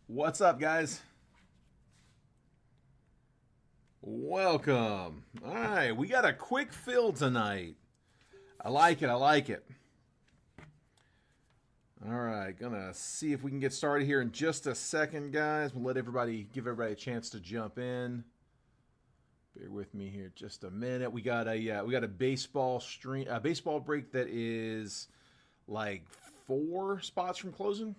What's up, guys? Welcome. All right, we got a quick fill tonight. I like it. I like it. All right, gonna see if we can get started here in just a second, guys. We'll give everybody a chance to jump in. Bear with me here just a minute. We got a baseball break that is like 4 spots from closing.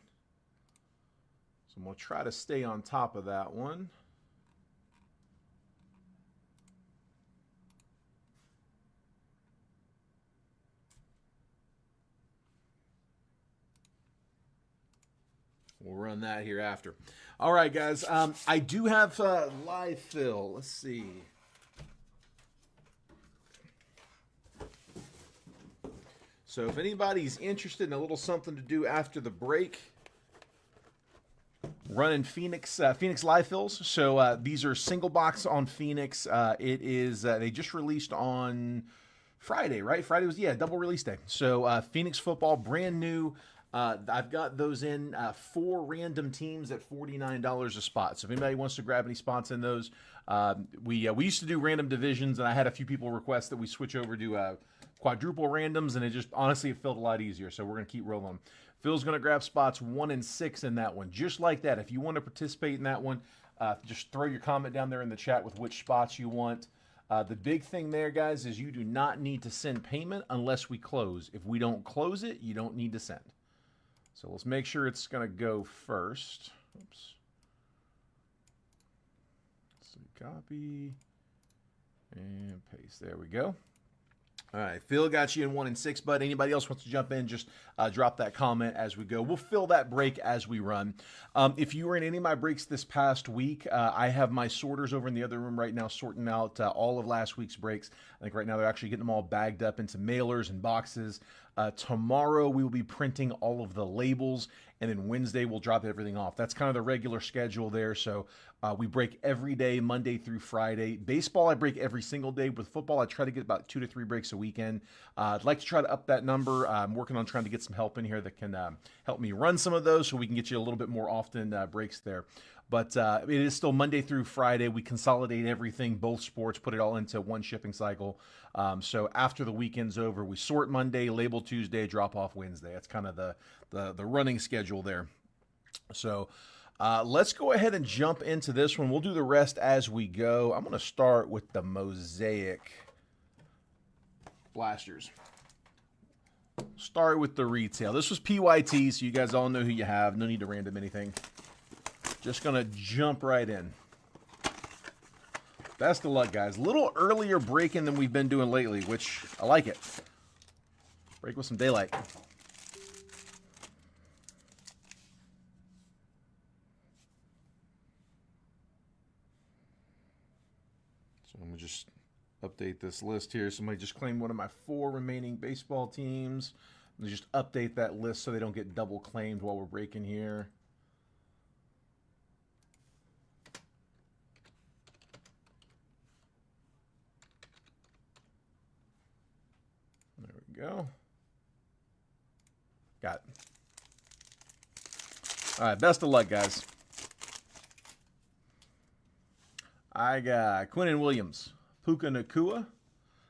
So I'm gonna try to stay on top of that one. We'll run that here after. All right, guys. I do have live fill. Let's see. So if anybody's interested in a little something to do after the break, running Phoenix live fills. So these are single box on Phoenix. It is they just released on Friday, right? Friday was double release day. So Phoenix football, brand new. I've got those in 4 random teams at $49 a spot. So if anybody wants to grab any spots in those, we used to do random divisions, and I had a few people request that we switch over to quadruple randoms, and it felt a lot easier. So we're gonna keep rolling. Phil's gonna grab spots 1 and 6 in that one, just like that. If you want to participate in that one, just throw your comment down there in the chat with which spots you want. The big thing there, guys, is you do not need to send payment unless we close. If we don't close it, you don't need to send. So let's make sure it's going to go first. Oops. So copy and paste. There we go. All right, Phil got you in 1 and 6, bud. Anybody else wants to jump in, just drop that comment as we go. We'll fill that break as we run. If you were in any of my breaks this past week, I have my sorters over in the other room right now sorting out all of last week's breaks. I think right now they're actually getting them all bagged up into mailers and boxes. Tomorrow we will be printing all of the labels, and then Wednesday we'll drop everything off. That's kind of the regular schedule there. So we break every day, Monday through Friday. Baseball, I break every single day. With football, I try to get about 2 to 3 breaks a weekend. I'd like to try to up that number. I'm working on trying to get some help in here that can help me run some of those so we can get you a little bit more often breaks there. But it is still Monday through Friday. We consolidate everything, both sports, put it all into one shipping cycle. So after the weekend's over, we sort Monday, label Tuesday, drop off Wednesday. That's kind of the running schedule there. So let's go ahead and jump into this one. We'll do the rest as we go. I'm going to start with the Mosaic blasters. Start with the retail. This was PYT, so you guys all know who you have. No need to random anything. Just going to jump right in. Best of luck, guys. A little earlier break-in than we've been doing lately, which I like it. Break with some daylight. So I'm going to just update this list here. Somebody just claimed one of my 4 remaining baseball teams. I'm going to just update that list so they don't get double claimed while we're breaking here. Go. Got it. All right, best of luck, guys. I got Quinnen Williams, Puka Nakua,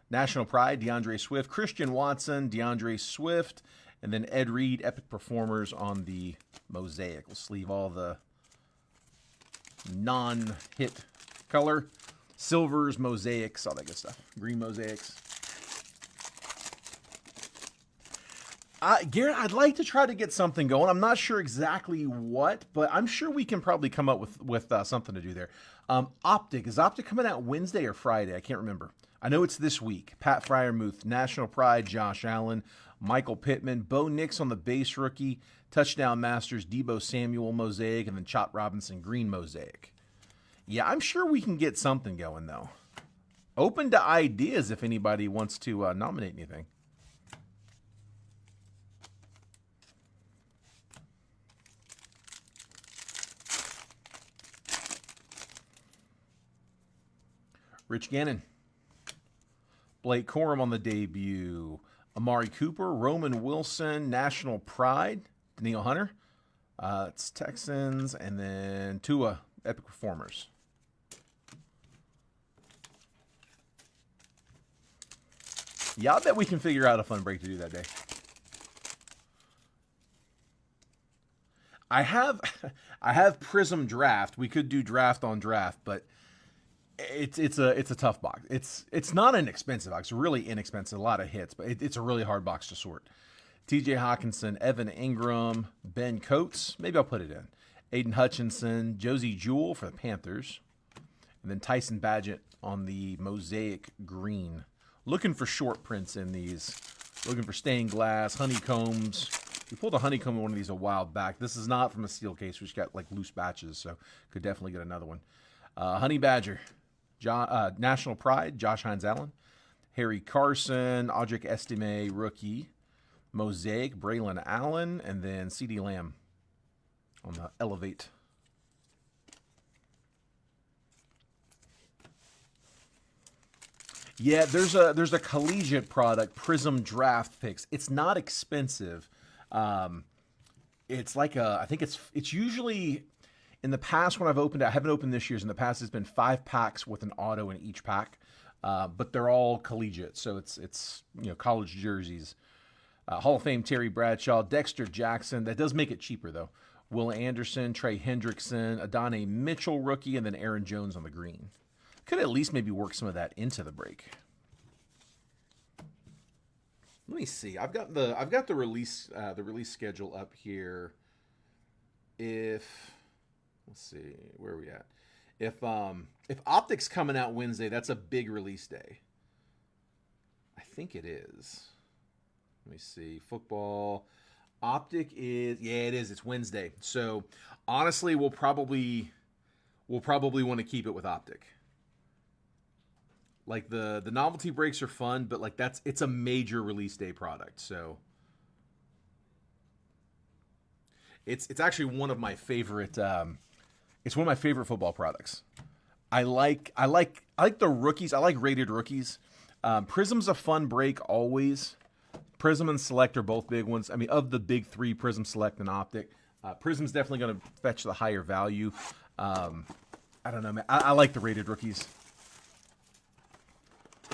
National Pride, DeAndre Swift, Christian Watson, DeAndre Swift, and then Ed Reed, Epic Performers on the Mosaic. We'll sleeve all the non-hit color. Silvers, mosaics, all that good stuff. Green mosaics. Garrett, I'd like to try to get something going. I'm not sure exactly what, but I'm sure we can probably come up with something to do there. Optic. Is Optic coming out Wednesday or Friday? I can't remember. I know it's this week. Pat Fryermuth, National Pride, Josh Allen, Michael Pittman, Bo Nix on the base rookie, Touchdown Masters, Debo Samuel mosaic, and then Chot Robinson green mosaic. Yeah, I'm sure we can get something going, though. Open to ideas if anybody wants to nominate anything. Rich Gannon. Blake Corum on the debut. Amari Cooper, Roman Wilson, National Pride, Daniil Hunter, It's Texans, and then Tua, Epic Performers. Yeah, I bet we can figure out a fun break to do that day. I have Prism Draft. We could do draft on draft, but it's a tough box. It's not an expensive box. It's really inexpensive. A lot of hits, but it's a really hard box to sort. T.J. Hawkinson, Evan Ingram, Ben Coates. Maybe I'll put it in. Aiden Hutchinson, Josie Jewell for the Panthers, and then Tyson Badgett on the Mosaic Green. Looking for short prints in these. Looking for stained glass, honeycombs. We pulled a honeycomb in one of these a while back. This is not from a steel case. We just got like loose batches, so could definitely get another one. Honey Badger, National Pride, Josh Hines Allen, Harry Carson, Audric Estime, rookie, Mosaic, Braylon Allen, and then CeeDee Lamb on the Elevate. Yeah, there's a collegiate product, Prism Draft Picks. It's not expensive. It's like I think it's usually, in the past when I've opened it, I haven't opened this year's. In the past, it's been 5 packs with an auto in each pack, but they're all collegiate, so it's college jerseys. Hall of Fame Terry Bradshaw, Dexter Jackson. That does make it cheaper though. Will Anderson, Trey Hendrickson, Adonai Mitchell rookie, and then Aaron Jones on the green. Could at least maybe work some of that into the break. Let me see. I've got the release schedule up here. Let's see, where are we at? If Optic's coming out Wednesday, that's a big release day. I think it is. Let me see. Football. Optic is, yeah, it is. It's Wednesday. So honestly, we'll probably want to keep it with Optic. Like the novelty breaks are fun, but like it's a major release day product. So it's actually one of my favorite. It's one of my favorite football products. I like the rookies. I like rated rookies. Prism's a fun break always. Prism and Select are both big ones. I mean, of the big three, Prism, Select, and Optic, Prism's definitely going to fetch the higher value. I don't know, man. I like the rated rookies.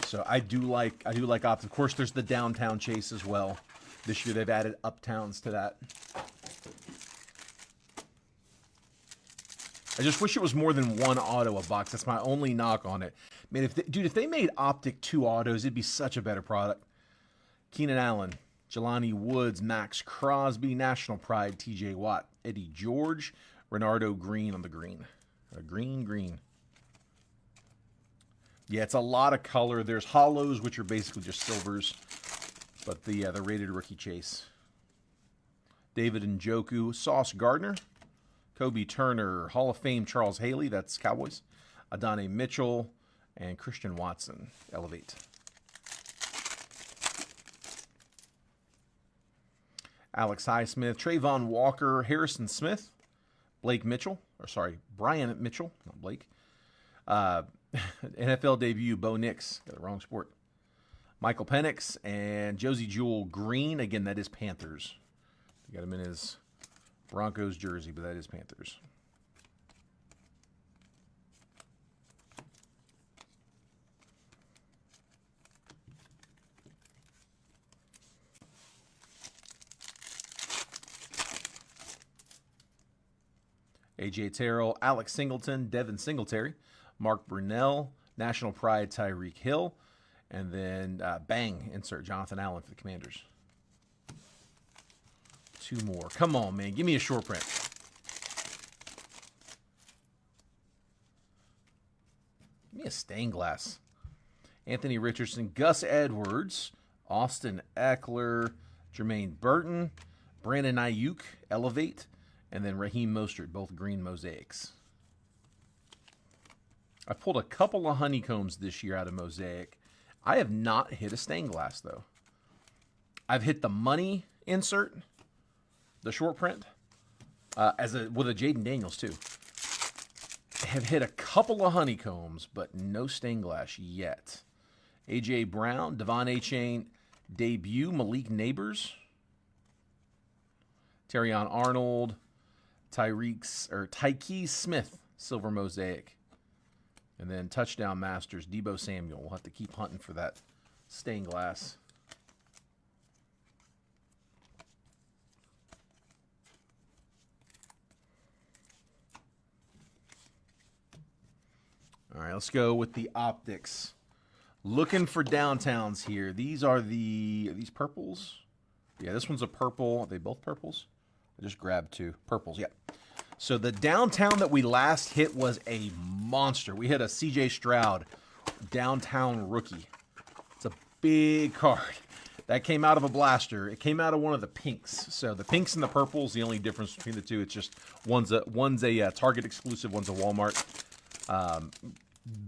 So I do like Optic. Of course, there's the downtown chase as well. This year they've added uptowns to that. I just wish it was more than one auto a box. That's my only knock on it. Man, if they made Optic 2 autos, it'd be such a better product. Keenan Allen, Jelani Woods, Max Crosby, National Pride, TJ Watt, Eddie George, Renardo Green on the green. Green. Yeah, it's a lot of color. There's hollows, which are basically just silvers, but the rated rookie chase. David Njoku, Sauce Gardner, Kobe Turner, Hall of Fame Charles Haley, that's Cowboys, Adonai Mitchell, and Christian Watson, Elevate. Alex Highsmith, Trayvon Walker, Harrison Smith, Brian Mitchell, not Blake. NFL debut, Bo Nix, got the wrong sport. Michael Penix and Josie Jewell Green. Again, that is Panthers. Got him in his Broncos jersey, but that is Panthers. A.J. Terrell, Alex Singleton, Devin Singletary, Mark Brunell, National Pride, Tyreek Hill, and then bang, insert Jonathan Allen for the Commanders. 2 more. Come on, man. Give me a short print. Give me a stained glass. Anthony Richardson, Gus Edwards, Austin Eckler, Jermaine Burton, Brandon Ayuk, Elevate, and then Raheem Mostert, both green mosaics. I've pulled a couple of honeycombs this year out of Mosaic. I have not hit a stained glass, though. I've hit the money insert, the short print, with a Jaden Daniels, too. I have hit a couple of honeycombs, but no stained glass yet. A.J. Brown, Devon Achane, debut, Malik Neighbors, Terrion Arnold, Tyke Smith, silver mosaic. And then touchdown masters, Deebo Samuel. We'll have to keep hunting for that stained glass. All right, let's go with the optics. Looking for downtowns here. These are these purples? Yeah, this one's a purple. Are they both purples? I just grabbed two. Purples, yeah. So the downtown that we last hit was a monster. We hit a CJ Stroud downtown rookie. It's a big card. That came out of a blaster. It came out of one of the pinks. So the pinks and the purples, the only difference between the two, it's just one's a Target exclusive, one's a Walmart.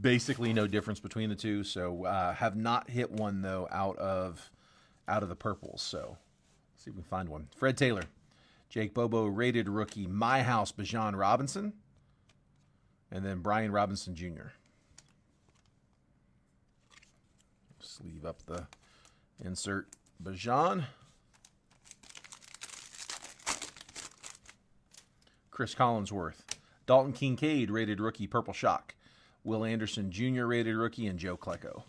Basically no difference between the two. So have not hit one though out of the purples. So let's see if we can find one. Fred Taylor, Jake Bobo rated rookie, My House, Bijan Robinson, and then Brian Robinson Jr. Sleeve up the insert Bijan. Chris Collinsworth, Dalton Kincaid rated rookie, Purple Shock, Will Anderson Jr. rated rookie, and Joe Klecko.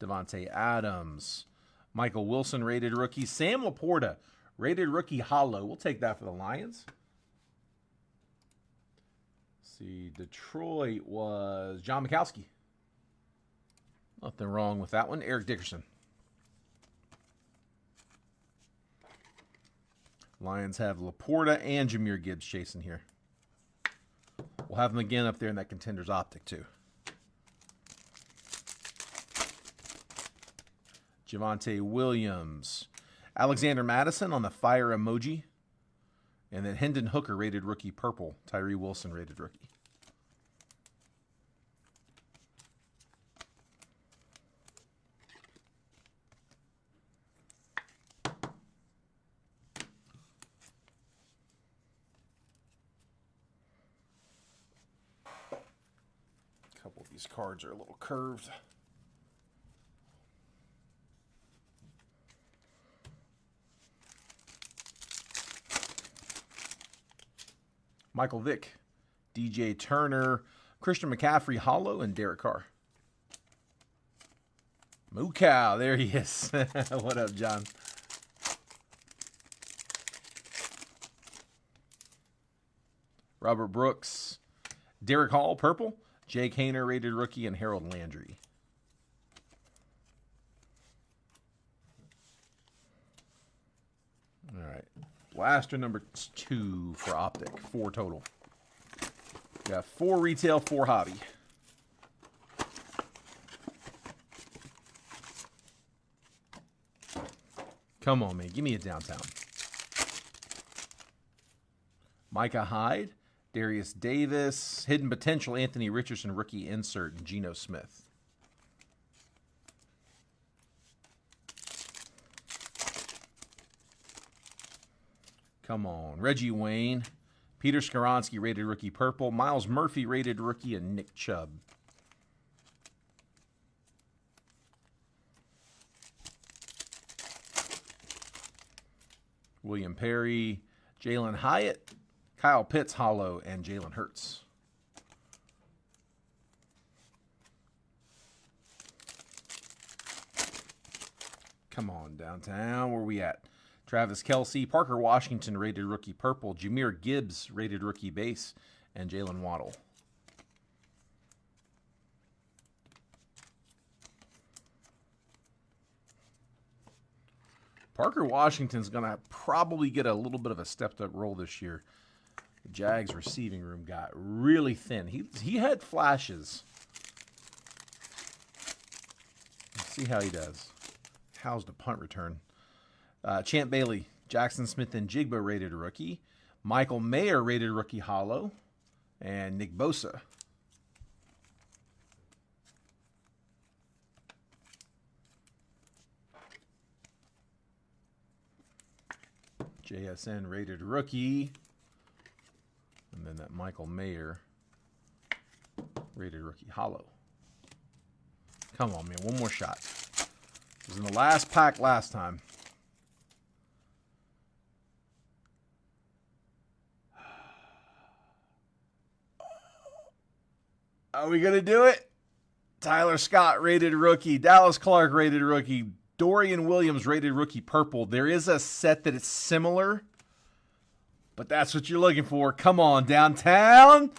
Devontae Adams, Michael Wilson rated rookie, Sam Laporta rated rookie hollow. We'll take that for the Lions. Let's see, Detroit was John Mikowski. Nothing wrong with that one. Eric Dickerson. Lions have Laporta and Jahmyr Gibbs chasing here. We'll have them again up there in that Contenders optic too. Javonte Williams. Alexander Madison on the fire emoji. And then Hendon Hooker rated rookie purple. Tyree Wilson rated rookie. A couple of these cards are a little curved. Michael Vick, DJ Turner, Christian McCaffrey, hollow, and Derek Carr. Moo Cow, there he is. What up, John? Robert Brooks, Derek Hall, purple, Jake Hayner, rated rookie, and Harold Landry. All right. Blaster number 2 for Optic. 4 total. We got 4 retail, 4 hobby. Come on, man. Give me a downtown. Micah Hyde, Darius Davis, hidden potential Anthony Richardson, rookie insert, and Geno Smith. Come on. Reggie Wayne. Peter Skoronski, rated rookie purple. Miles Murphy, rated rookie, and Nick Chubb. William Perry. Jalen Hyatt. Kyle Pitts, hollow, and Jalen Hurts. Come on, downtown. Where we at? Travis Kelce, Parker Washington, rated rookie purple, Jahmyr Gibbs, rated rookie base, and Jalen Waddle. Parker Washington's going to probably get a little bit of a stepped-up role this year. The Jags receiving room got really thin. He had flashes. Let's see how he does. How's the punt return? Champ Bailey, Jackson Smith and Jigba rated rookie. Michael Mayer rated rookie hollow. And Nick Bosa. JSN rated rookie. And then that Michael Mayer rated rookie hollow. Come on, man. One more shot. It was in the last pack last time. Are we going to do it? Tyler Scott, rated rookie. Dallas Clark, rated rookie. Dorian Williams, rated rookie purple. There is a set that is similar, but that's what you're looking for. Come on, downtown.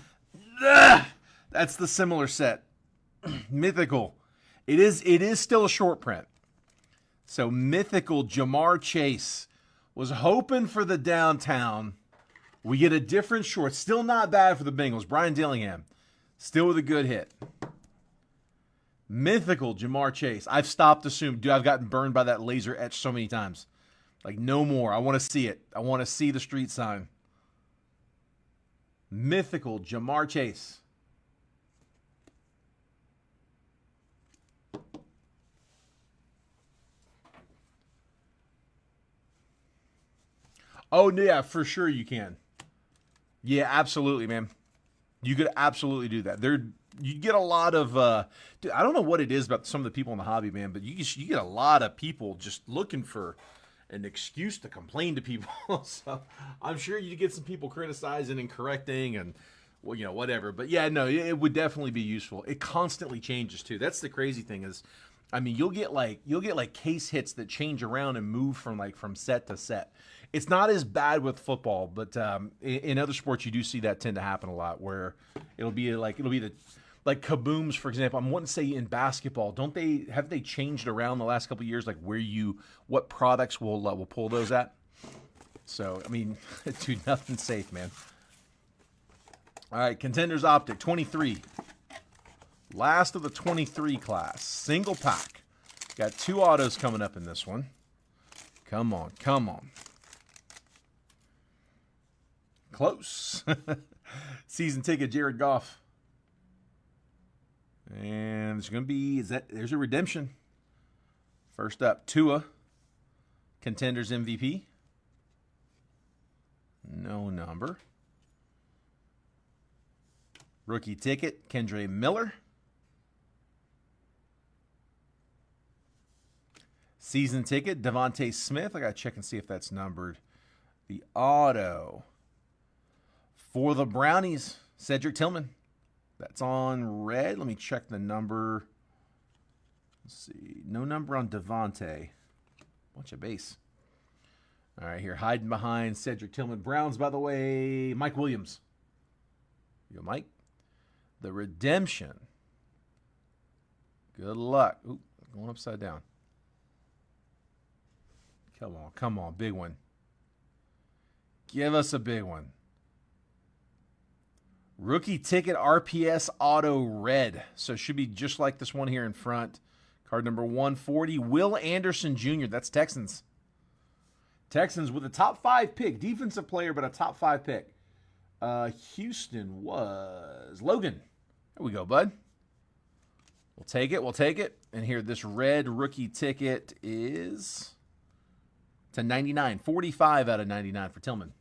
Ugh! That's the similar set. Mythical. It is still a short print. So mythical Jamar Chase was hoping for the downtown. We get a different short. Still not bad for the Bengals. Brian Dillingham. Still with a good hit. Mythical Jamar Chase. I've stopped assuming. Dude, I've gotten burned by that laser etch so many times. Like, no more. I want to see it. I want to see the street sign. Mythical Jamar Chase. Oh, yeah, for sure you can. Yeah, absolutely, man. You could absolutely do that. You get a lot of, dude, I don't know what it is about some of the people in the hobby, man, but you get a lot of people just looking for an excuse to complain to people. So I'm sure you get some people criticizing and correcting and, well, you know, whatever. But yeah, no, it would definitely be useful. It constantly changes too. That's the crazy thing is, I mean, you'll get like case hits that change around and move from set to set. It's not as bad with football, but in other sports you do see that tend to happen a lot, where it'll be the like kabooms, for example. I'm wanting to say in basketball, have they changed around the last couple of years, like what products will pull those at? So I mean, dude, nothing's safe, man. All right, Contenders Optic 23, last of the 23 class, single pack. Got 2 autos coming up in this one. Come on, come on. Close. Season ticket, Jared Goff. And it's going to be, there's a redemption. First up, Tua. Contenders MVP. No number. Rookie ticket, Kendre Miller. Season ticket, Devontae Smith. I got to check and see if that's numbered. The auto for the Brownies, Cedric Tillman. That's on red. Let me check the number. Let's see. No number on Devontae. Bunch of base. All right, here, hiding behind Cedric Tillman. Browns, by the way, Mike Williams. You go, Mike. The redemption. Good luck. Ooh, going upside down. Come on, big one. Give us a big one. Rookie ticket RPS auto red. So it should be just like this one here in front. Card number 140. Will Anderson Jr. That's Texans. Texans with a top 5 pick. Defensive player, but a top 5 pick. Houston was Logan. There we go, bud. We'll take it. We'll take it. And here, this red rookie ticket is to 99. 45 out of 99 for Tillman.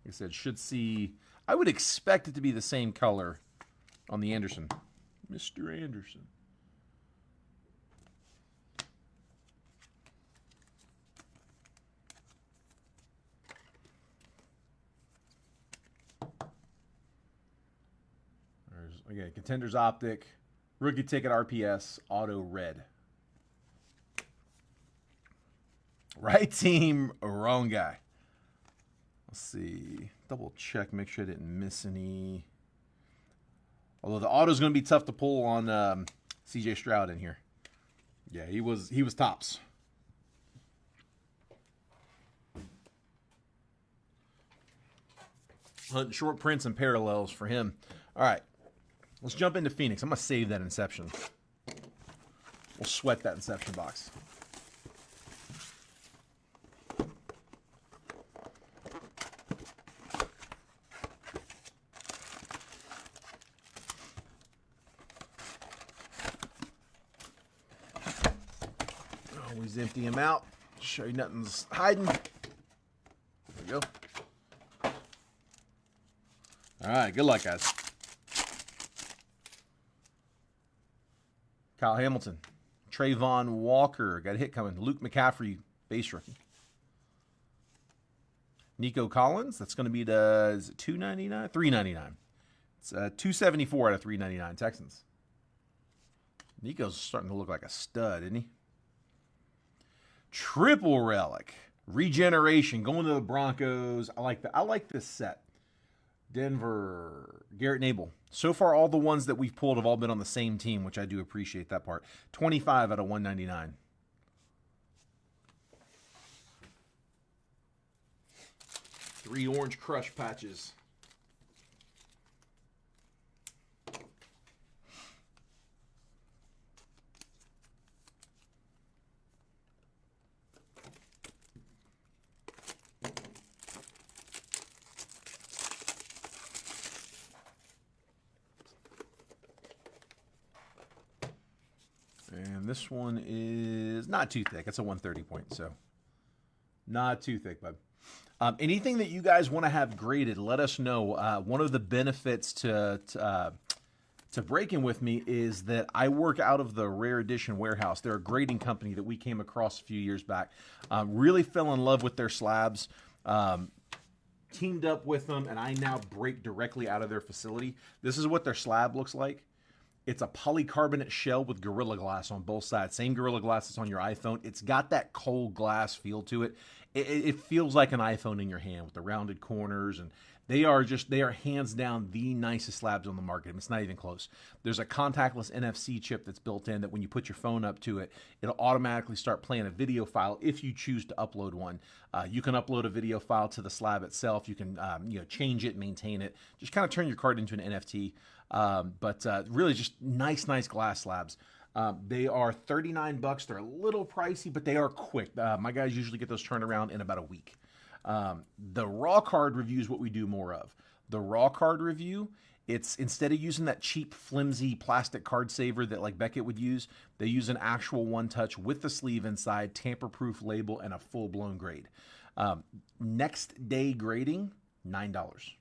Like I said, should see... I would expect it to be the same color on the Anderson. Mr. Anderson. There's, again, Contenders Optic, rookie ticket RPS, auto red. Right team, wrong guy. Let's see. Double check, make sure I didn't miss any. Although the auto's going to be tough to pull on C.J. Stroud in here. Yeah, he was tops. Hunting short prints and parallels for him. All right, let's jump into Phoenix. I'm going to save that Inception. We'll sweat that Inception box. Always empty him out. Show you nothing's hiding. There we go. All right, good luck, guys. Kyle Hamilton, Trayvon Walker, got a hit coming. Luke McCaffrey, base rookie. Nico Collins, that's going to be the, is it $2.99? $3.99. It's $2.74 out of $3.99. Texans. Nico's starting to look like a stud, isn't he? Triple relic. Regeneration. Going to the Broncos. I like that. I like this set. Denver. Garrett Nabel. So far, all the ones that we've pulled have all been on the same team, which I do appreciate that part. 25 out of 199. Three orange crush patches. And this one is not too thick. It's a 130 point, so not too thick, bud. Anything that you guys want to have graded, let us know. One of the benefits to breaking with me is that I work out of the Rare Edition warehouse. They're a grading company that we came across a few years back. Really fell in love with their slabs. Teamed up with them, and I now break directly out of their facility. This is what their slab looks like. It's a polycarbonate shell with Gorilla Glass on both sides. Same Gorilla Glass that's on your iPhone. It's got that cold glass feel to it. It feels like an iPhone in your hand with the rounded corners, and they are hands down the nicest slabs on the market. It's not even close. There's a contactless NFC chip that's built in that when you put your phone up to it, it'll automatically start playing a video file if you choose to upload one. You can upload a video file to the slab itself. You can change it, maintain it, just kind of turn your card into an NFT. But really just nice glass slabs. They are $39. They're a little pricey, but they are quick. My guys usually get those turned around in about a week. The raw card review is what we do more of. The raw card review, it's instead of using that cheap, flimsy plastic card saver that like Beckett would use, they use an actual one-touch with the sleeve inside, tamper-proof label, and a full-blown grade. Next day grading, $9.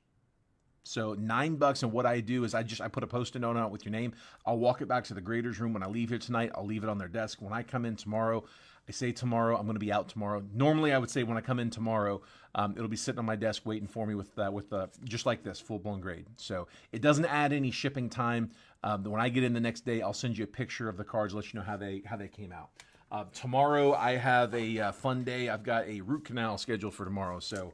So $9, and what I do is I put a Post-it note on it with your name. I'll walk it back to the graders room when I leave here tonight. I'll leave it on their desk. When I come in tomorrow, I say tomorrow, I'm going to be out tomorrow. Normally, I would say when I come in tomorrow, it'll be sitting on my desk waiting for me with just like this, full-blown grade. So it doesn't add any shipping time. When I get in the next day, I'll send you a picture of the cards, let you know how they came out. Tomorrow, I have a fun day. I've got a root canal scheduled for tomorrow, so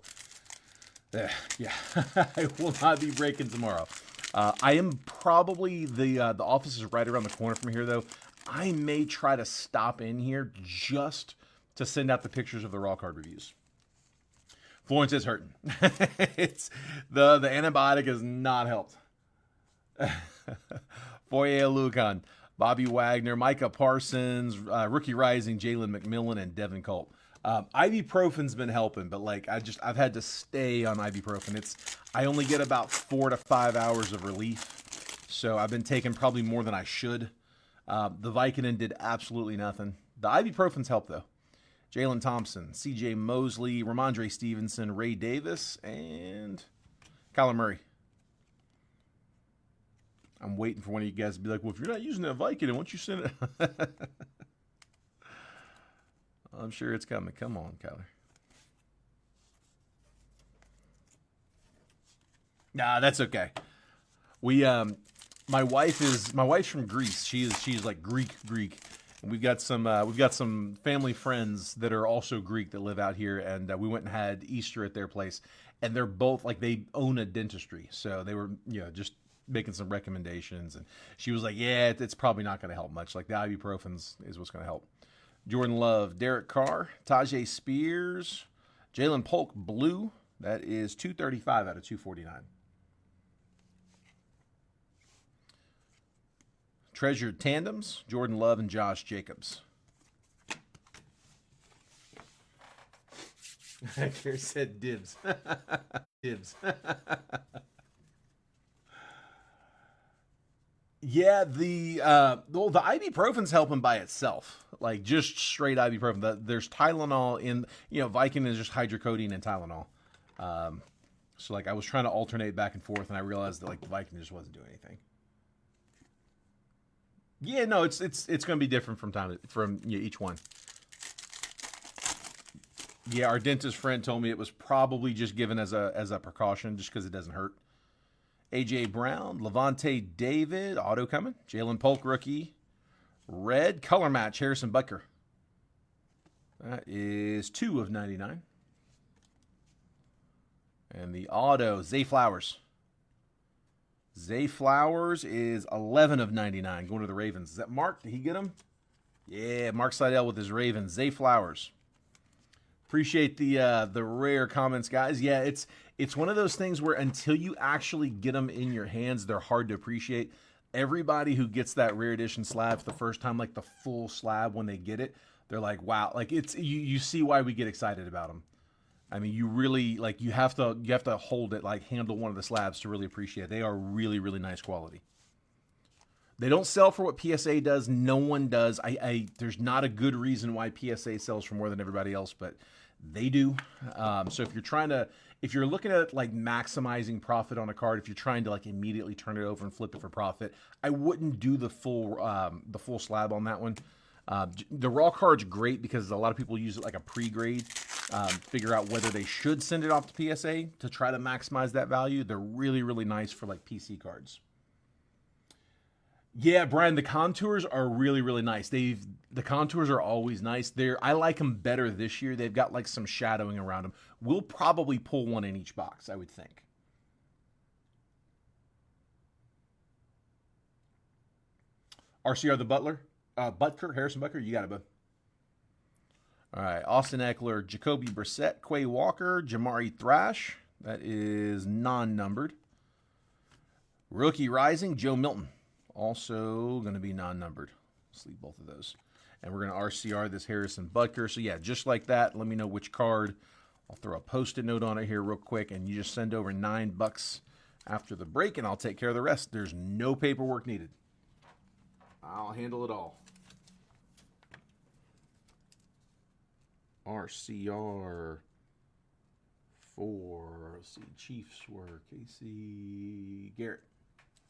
yeah, I will not be breaking tomorrow. I am probably, the office is right around the corner from here, though. I may try to stop in here just to send out the pictures of the raw card reviews. Florence is hurting. It's the antibiotic has not helped. Foye Lucan, Bobby Wagner, Micah Parsons, Rookie Rising, Jalen McMillan, and Devin Culp. Ibuprofen's been helping, but like I've had to stay on ibuprofen. I only get about 4 to 5 hours of relief, so I've been taking probably more than I should. The Vicodin did absolutely nothing. The ibuprofen's helped though. Jalen Thompson, C.J. Mosley, Ramondre Stevenson, Ray Davis, and Kyler Murray. I'm waiting for one of you guys to be like, well, if you're not using that Vicodin, why don't you send it? I'm sure it's coming. Come on, Kyler. Nah, that's okay. My wife's from Greece. She's like Greek. And we've got some family friends that are also Greek that live out here, and we went and had Easter at their place, and they're both like they own a dentistry, so they were just making some recommendations, and she was like, yeah, it's probably not going to help much. Like the ibuprofen is what's going to help. Jordan Love, Derek Carr, Tajay Spears, Jalen Polk Blue. That is 235 out of 249. Treasured Tandems, Jordan Love and Josh Jacobs. Care said dibs. Dibs. Yeah, the ibuprofen's helping by itself, like just straight ibuprofen. There's Tylenol in, Vicodin is just hydrocodone and Tylenol. So like I was trying to alternate back and forth, and I realized that like the Vicodin just wasn't doing anything. Yeah, no, it's going to be different from each one. Yeah, our dentist friend told me it was probably just given as a precaution, just because it doesn't hurt. A.J. Brown, Levante David, auto coming. Jalen Polk, rookie. Red, color match, Harrison Butker. That is 2 of 99. And the auto, Zay Flowers. Zay Flowers is 11 of 99, going to the Ravens. Is that Mark? Did he get him? Yeah, Mark Seidel with his Ravens. Zay Flowers. Appreciate the rare comments, guys. Yeah, it's one of those things where until you actually get them in your hands, they're hard to appreciate. Everybody who gets that rare edition slab for the first time, like the full slab, when they get it, they're like, wow. Like, it's you see why we get excited about them. I mean, you really, like, you have to hold it, like handle one of the slabs to really appreciate it. They are really, really nice quality. They don't sell for what PSA does. No one does. There's not a good reason why PSA sells for more than everybody else, but they do. So if you're looking at like maximizing profit on a card, if you're trying to like immediately turn it over and flip it for profit, I wouldn't do the full slab on that one. The raw card's great because a lot of people use it like a pre-grade, figure out whether they should send it off to PSA to try to maximize that value. They're really, really nice for like PC cards. Yeah, Brian, the contours are really, really nice. The contours are always nice. I like them better this year. They've got like some shadowing around them. We'll probably pull one in each box, I would think. RCR the Butler. Harrison Butker, you got it, bud. All right, Austin Eckler, Jacoby Brissett, Quay Walker, Jamari Thrash. That is non-numbered. Rookie Rising, Joe Milton. Also going to be non-numbered. Let's leave both of those. And we're going to RCR this Harrison Butker. So, yeah, just like that, let me know which card. I'll throw a Post-it note on it here real quick, and you just send over $9 after the break, and I'll take care of the rest. There's no paperwork needed. I'll handle it all. RCR for, let's see, Chiefs were Casey Garrett.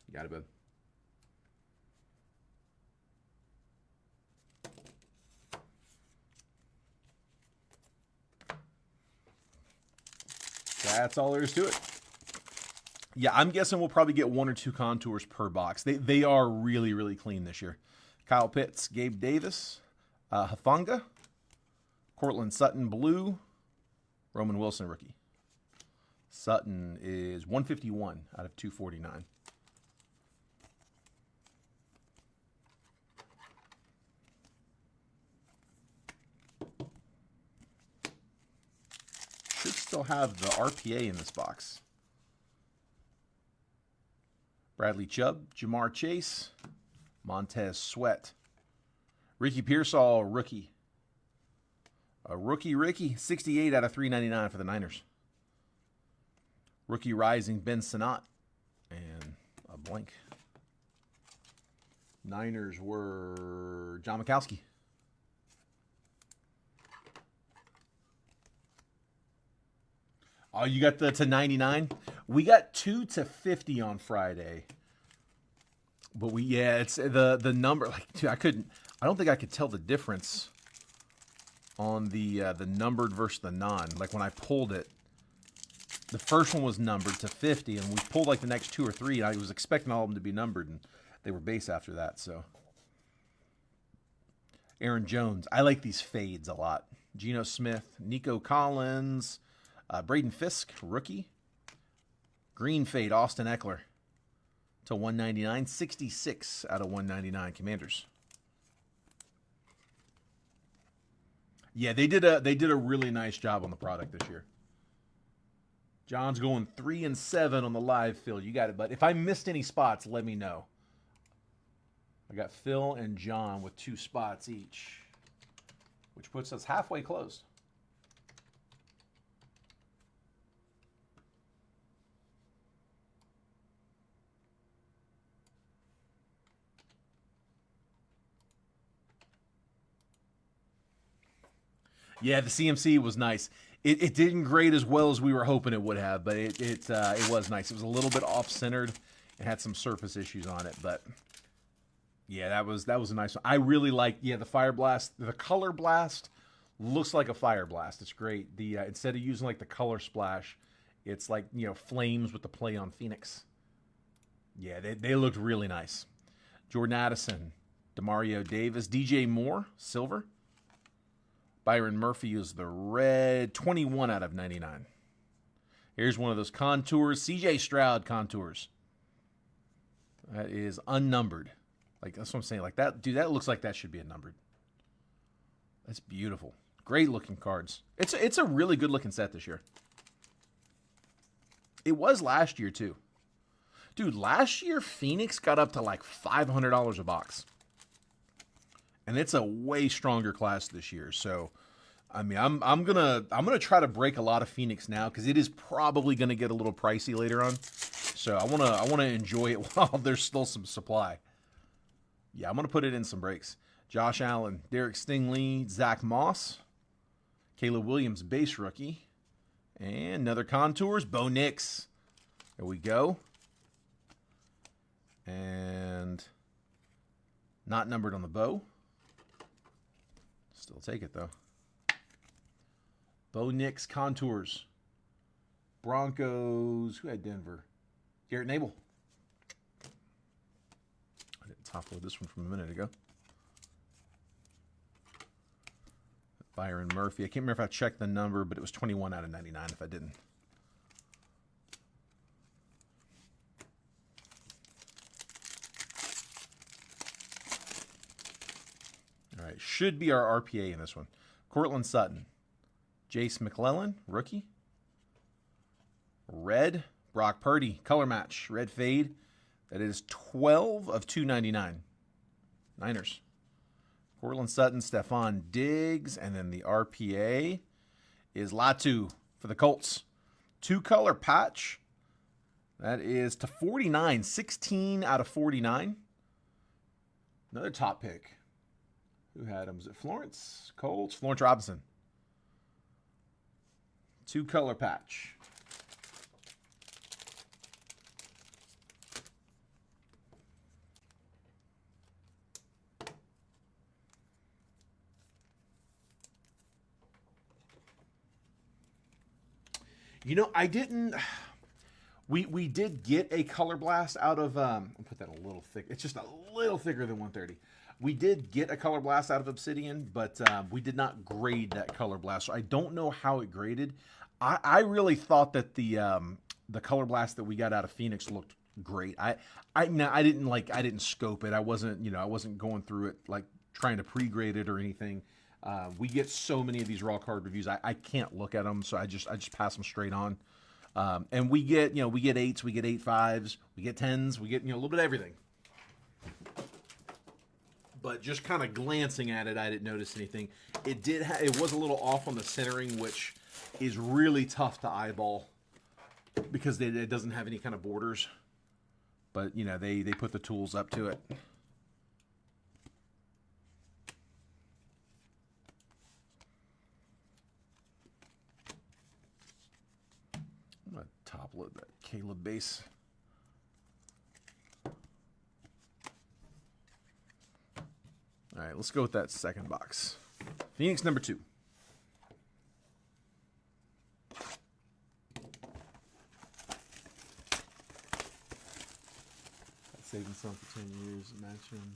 You got it, bud. That's all there is to it. Yeah, I'm guessing we'll probably get 1 or 2 contours per box. They are really, really clean this year. Kyle Pitts, Gabe Davis, Hafanga, Cortland Sutton, blue, Roman Wilson, rookie. Sutton is 151 out of 249. Should still have the RPA in this box. Bradley Chubb, Jamar Chase, Montez Sweat. Ricky Pearsall, rookie. A rookie Ricky, 68 out of 399 for the Niners. Rookie Rising, Ben Sinnott. And a blank. Niners were John Mikowski. Oh, you got the to 99? We got 2 to 50 on Friday. But it's the number, like, dude, I don't think I could tell the difference on the numbered versus the non. Like, when I pulled it, the first one was numbered to 50, and we pulled like the next 2 or 3, and I was expecting all of them to be numbered, and they were base after that, so. Aaron Jones. I like these fades a lot. Geno Smith, Nico Collins, Braden Fisk, rookie. Green fade, Austin Eckler to 199. 66 out of 199, Commanders. Yeah, they did a really nice job on the product this year. John's going 3 and 7 on the live, Phil. You got it, bud. If I missed any spots, let me know. I got Phil and John with 2 spots each, which puts us halfway closed. Yeah, the CMC was nice. It didn't grade as well as we were hoping it would have, but it was nice. It was a little bit off-centered. It had some surface issues on it, but Yeah, that was a nice one. I really like, yeah, the Fire Blast. The Color Blast looks like a Fire Blast. It's great. The instead of using like the color splash, it's like, you know, flames with the play on Phoenix. Yeah, they looked really nice. Jordan Addison, Demario Davis, DJ Moore, silver. Byron Murphy is the red, 21 out of 99. Here's one of those contours, CJ Stroud contours. That is unnumbered. Like, that's what I'm saying. Like that, dude, that looks like that should be a numbered. That's beautiful. Great looking cards. It's a really good looking set this year. It was last year too. Dude, last year Phoenix got up to like $500 a box. And it's a way stronger class this year. So, I mean, I'm gonna try to break a lot of Phoenix now because it is probably gonna get a little pricey later on. So I wanna enjoy it while there's still some supply. Yeah, I'm going to put it in some breaks. Josh Allen, Derek Stingley, Zach Moss, Caleb Williams, base rookie, and another contours, Bo Nix. There we go. And not numbered on the bow. Still take it, though. Bo Nix, contours. Broncos, who had Denver? Garrett Nabel. I didn't top load this one from a minute ago. Byron Murphy. I can't remember if I checked the number, but it was 21 out of 99 if I didn't. All right, should be our RPA in this one. Cortland Sutton. Jace McClellan, rookie. Red, Brock Purdy, color match, red fade. That is 12 of 299. Niners. Cortland Sutton, Stephon Diggs, and then the RPA is Latu for the Colts. 2-color patch. That is to 49, 16 out of 49. Another top pick. Who had him? Was it Florence? Colts? Florence Robinson. 2-color patch. You know, I didn't. We did get a color blast out of. I'll put that a little thick. It's just a little thicker than 130. We did get a color blast out of Obsidian, but we did not grade that color blast. So I don't know how it graded. I really thought that the color blast that we got out of Phoenix looked great. I didn't scope it. I wasn't going through it like trying to pre-grade it or anything. We get so many of these raw card reviews. I can't look at them, so I just pass them straight on. And we get 8s, we get 8.5s, we get 10s, we get a little bit of everything. But just kind of glancing at it, I didn't notice anything. It was a little off on the centering, which is really tough to eyeball because it doesn't have any kind of borders. But they put the tools up to it. I'm going to top load that Caleb base. All right, let's go with that second box. Phoenix number 2. Saving some for 10 years. Imagine.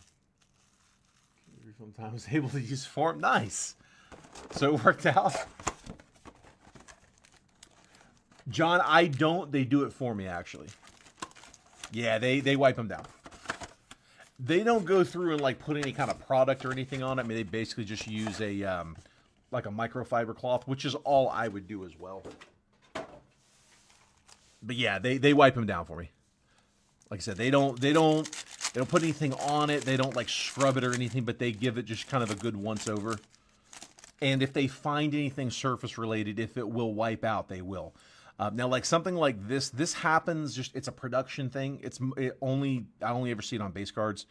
From time I was able to use form. Nice. So it worked out. John, I don't. They do it for me, actually. Yeah, they wipe them down. They don't go through and put any kind of product or anything on it. I mean, they basically just use a like a microfiber cloth, which is all I would do as well. But yeah, they wipe them down for me. Like I said, they don't put anything on it. They don't scrub it or anything, but they give it just kind of a good once over. And if they find anything surface related, if it will wipe out, they will. Now, something like this happens. It's a production thing. I only ever see it on base cards.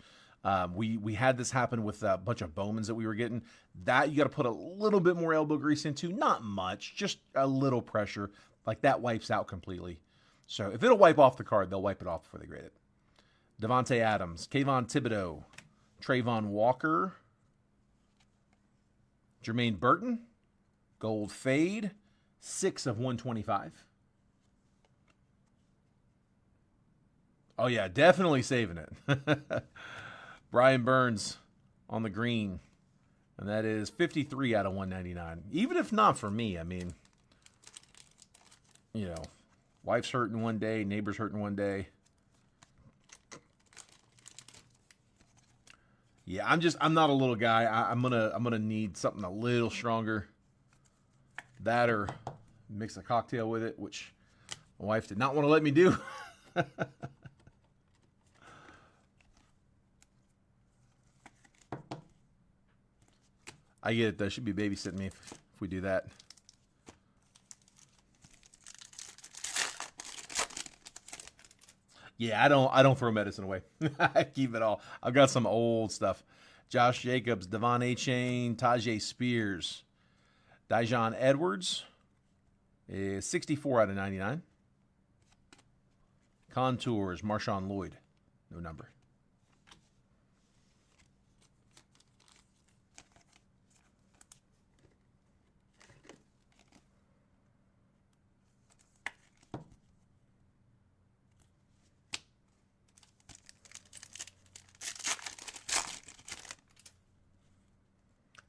We had this happen with a bunch of Bowmans that we were getting. That you got to put a little bit more elbow grease into. Not much, just a little pressure. That wipes out completely. So if it'll wipe off the card, they'll wipe it off before they grade it. Devontae Adams, Kayvon Thibodeau, Trayvon Walker. Jermaine Burton. Gold fade. 6 of 125. Oh, yeah, definitely saving it. Brian Burns on the green. And that is 53 out of 199. Even if not for me, I mean, you know, wife's hurting one day, neighbor's hurting one day. Yeah, I'm not a little guy. I'm gonna need something a little stronger. That or mix a cocktail with it, which my wife did not want to let me do. I get it though. She'd be babysitting me if we do that. Yeah, I don't throw medicine away. I keep it all. I've got some old stuff. Josh Jacobs, Devon Achane, Tajay Spears, Dijon Edwards is 64 out of 99. Contours, Marshawn Lloyd, no number.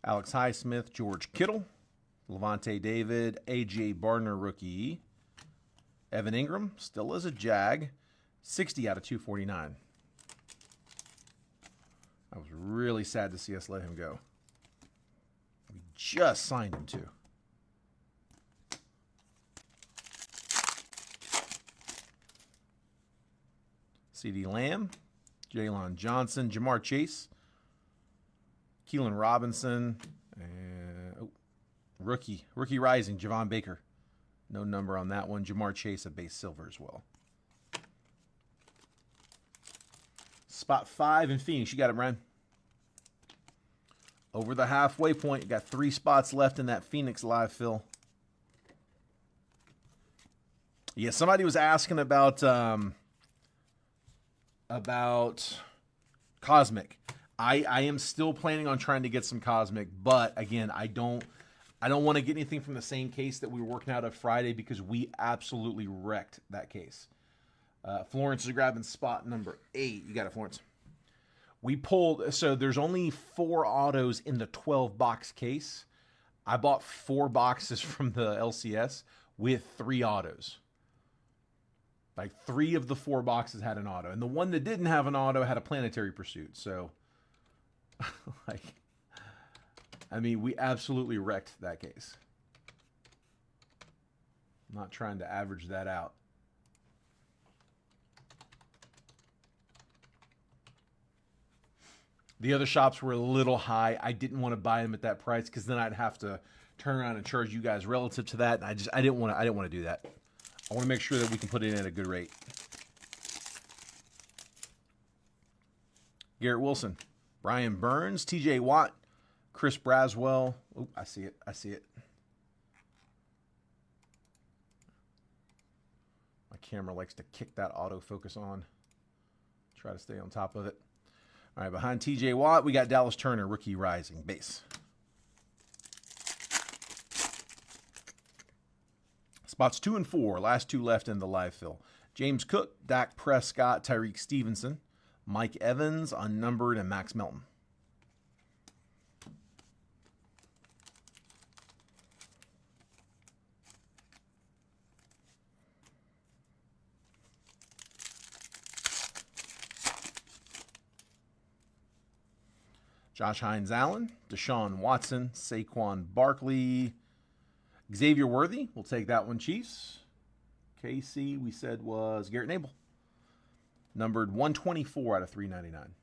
Alex Highsmith, George Kittle, Levante David, A.J. Barner rookie. Evan Ingram, still is a Jag, 60 out of 249. I was really sad to see us let him go. We just signed him too. CeeDee Lamb, Jalen Johnson, Jamar Chase, Keelan Robinson, and rookie rising, Javon Baker. No number on that one. Jamar Chase, a base silver as well. Spot 5 in Phoenix. You got it, Brian. Over the halfway point. You got 3 spots left in that Phoenix live fill. Yeah, somebody was asking about Cosmic. I am still planning on trying to get some Cosmic, but again, I don't want to get anything from the same case that we were working out of Friday because we absolutely wrecked that case. Florence is grabbing spot number 8. You got it, Florence. We pulled, so there's only 4 autos in the 12-box case. I bought 4 boxes from the LCS with 3 autos. Like 3 of the 4 boxes had an auto. And the one that didn't have an auto had a Planetary Pursuit. So, like, I mean, we absolutely wrecked that case. I'm not trying to average that out. The other shops were a little high. I didn't want to buy them at that price because then I'd have to turn around and charge you guys relative to that. And I didn't want to do that. I want to make sure that we can put it in at a good rate. Garrett Wilson, Brian Burns, TJ Watt, Chris Braswell. Oh, I see it. My camera likes to kick that autofocus on. Try to stay on top of it. All right, behind TJ Watt, we got Dallas Turner, rookie rising, base. Spots 2 and 4, last 2 left in the live fill. James Cook, Dak Prescott, Tyreek Stevenson, Mike Evans, unnumbered, and Max Melton. Josh Hines-Allen, Deshaun Watson, Saquon Barkley, Xavier Worthy. We'll take that one, Chiefs. KC, we said, was Garrett Nabel. Numbered 124 out of 399.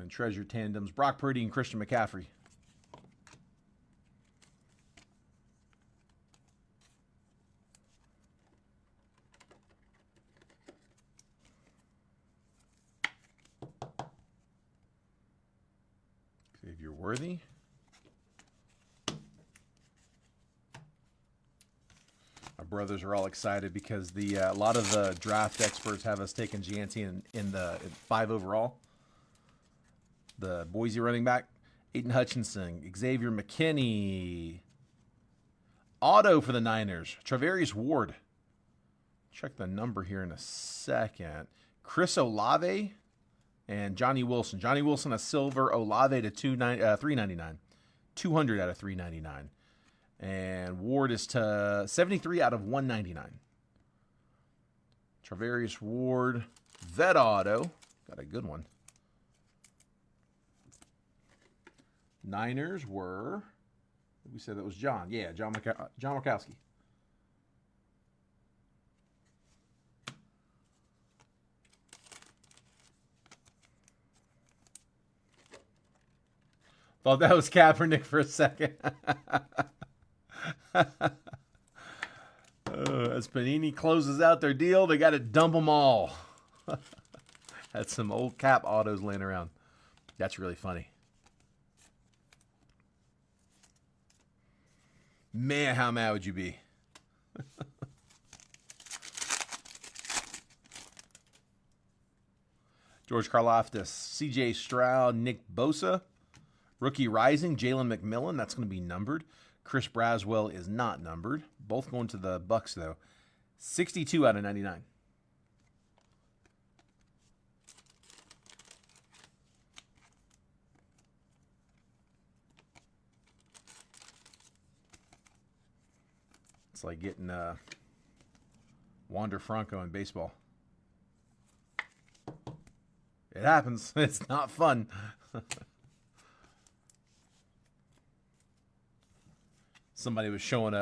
And treasure tandems, Brock Purdy and Christian McCaffrey. Xavier Worthy. brothers are all excited because a lot of the draft experts have us taking Gianti in 5 overall. The Boise running back, Aiden Hutchinson, Xavier McKinney. Auto for the Niners, Travarius Ward. Check the number here in a second. Chris Olave and Johnny Wilson. Johnny Wilson a silver, Olave to $399. 200 out of 399. And Ward is to 73 out of 199. Travarius Ward, vet auto. Got a good one. Niners were, we said that was John. Yeah, John Markowski. Thought that was Kaepernick for a second. As Panini closes out their deal, they got to dump them all. Had some old Cap autos laying around. That's really funny. Man, how mad would you be? George Karlaftis, CJ Stroud, Nick Bosa. Rookie Rising, Jalen McMillan. That's going to be numbered. Chris Braswell is not numbered. Both going to the Bucks, though. 62 out of 99. It's like getting Wander Franco in baseball. It happens. It's not fun. Somebody was showing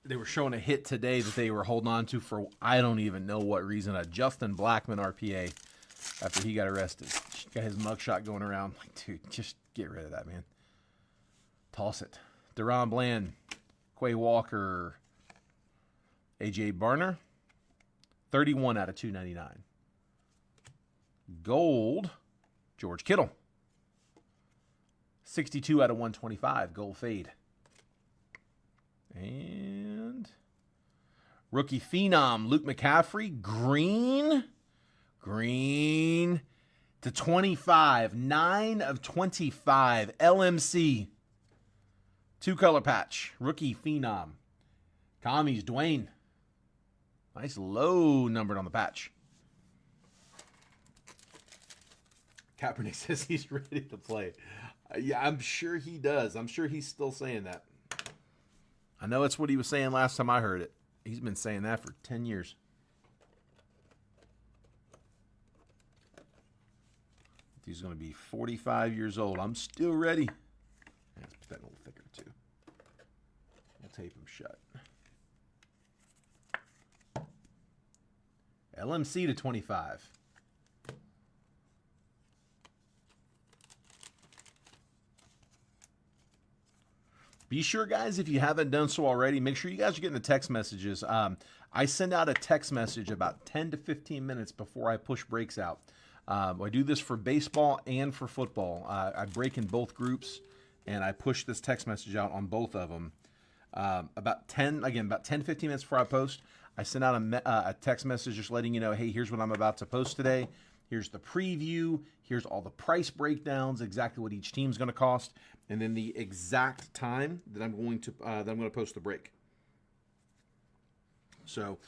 they were showing a hit today that they were holding on to for I don't even know what reason. A Justin Blackmon RPA after he got arrested. Got his mugshot going around. Like, dude, just get rid of that, man. Toss it. Deron Bland, Quay Walker, AJ Barner, 31 out of 299. Gold, George Kittle. 62 out of 125, gold fade. And rookie phenom, Luke McCaffrey, green to 25, 9 of 25, LMC. 2-color patch, rookie phenom. Commies, Dwayne. Nice low numbered on the patch. Kaepernick says he's ready to play. Yeah, I'm sure he does. I'm sure he's still saying that. I know it's what he was saying last time I heard it. He's been saying that for 10 years. He's going to be 45 years old. I'm still ready. Let's put that a little thicker, too. We'll tape him shut. LMC to 25. Be sure, guys, if you haven't done so already, make sure you guys are getting the text messages. I send out a text message about 10 to 15 minutes before I push breaks out. I do this for baseball and for football. I break in both groups, and I push this text message out on both of them. About 10 to 15 minutes before I post, I send out a text message just letting you know, hey, here's what I'm about to post today. Here's the preview. Here's all the price breakdowns, exactly what each team's going to cost, and then the exact time that I'm going to post the break. So,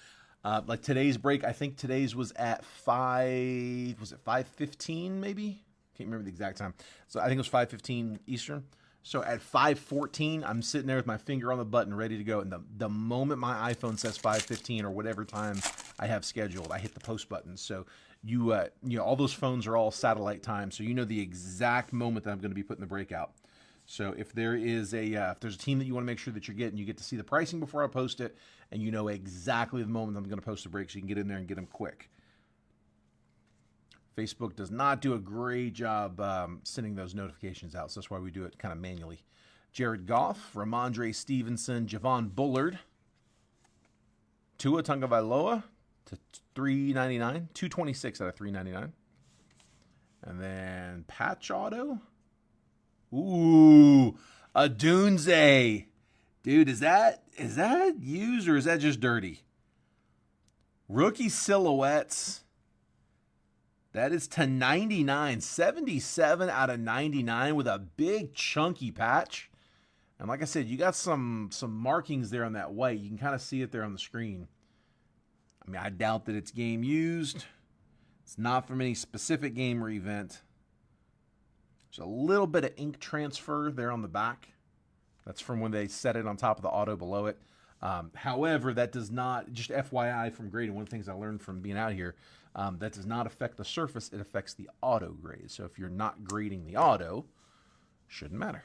like today's break, I think today's was at 5:15 maybe? Can't remember the exact time. So I think it was 5:15 Eastern. So at 5:14, I'm sitting there with my finger on the button ready to go. And the moment my iPhone says 5:15 or whatever time I have scheduled, I hit the post button. So you know, all those phones are all satellite time. So you know the exact moment that I'm going to be putting the break out. So if there's a team that you want to make sure that you're getting, you get to see the pricing before I post it, and you know exactly the moment I'm going to post the break, so you can get in there and get them quick. Facebook does not do a great job sending those notifications out, so that's why we do it kind of manually. Jared Goff, Ramondre Stevenson, Javon Bullard, Tua Tagovailoa to $399, 226 out of 399, and then patch auto. Ooh, a Dunze. Dude, is that used or is that just dirty? Rookie silhouettes. That is to 99. 77 out of 99 with a big chunky patch. And like I said, you got some markings there on that white. You can kind of see it there on the screen. I mean, I doubt that it's game used. It's not from any specific game or event. There's a little bit of ink transfer there on the back. That's from when they set it on top of the auto below it. However, that does not, just FYI from grading, one of the things I learned from being out here, that does not affect the surface. It affects the auto grade. So if you're not grading the auto, shouldn't matter.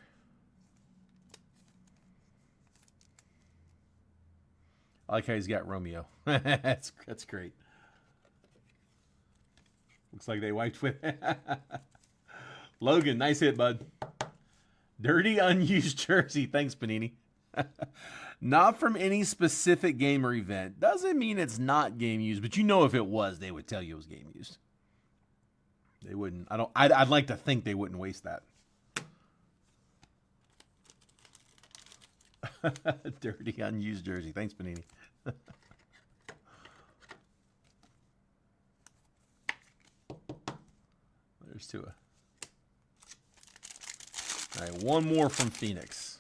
I like how he's got Romeo. that's great. Looks like they wiped with it. Logan, nice hit, bud. Dirty, unused jersey. Thanks, Panini. Not from any specific game or event. Doesn't mean it's not game used, but you know if it was, they would tell you it was game used. They wouldn't. I'd like to think they wouldn't waste that. Dirty, unused jersey. Thanks, Panini. There's Tua. All right, one more from Phoenix.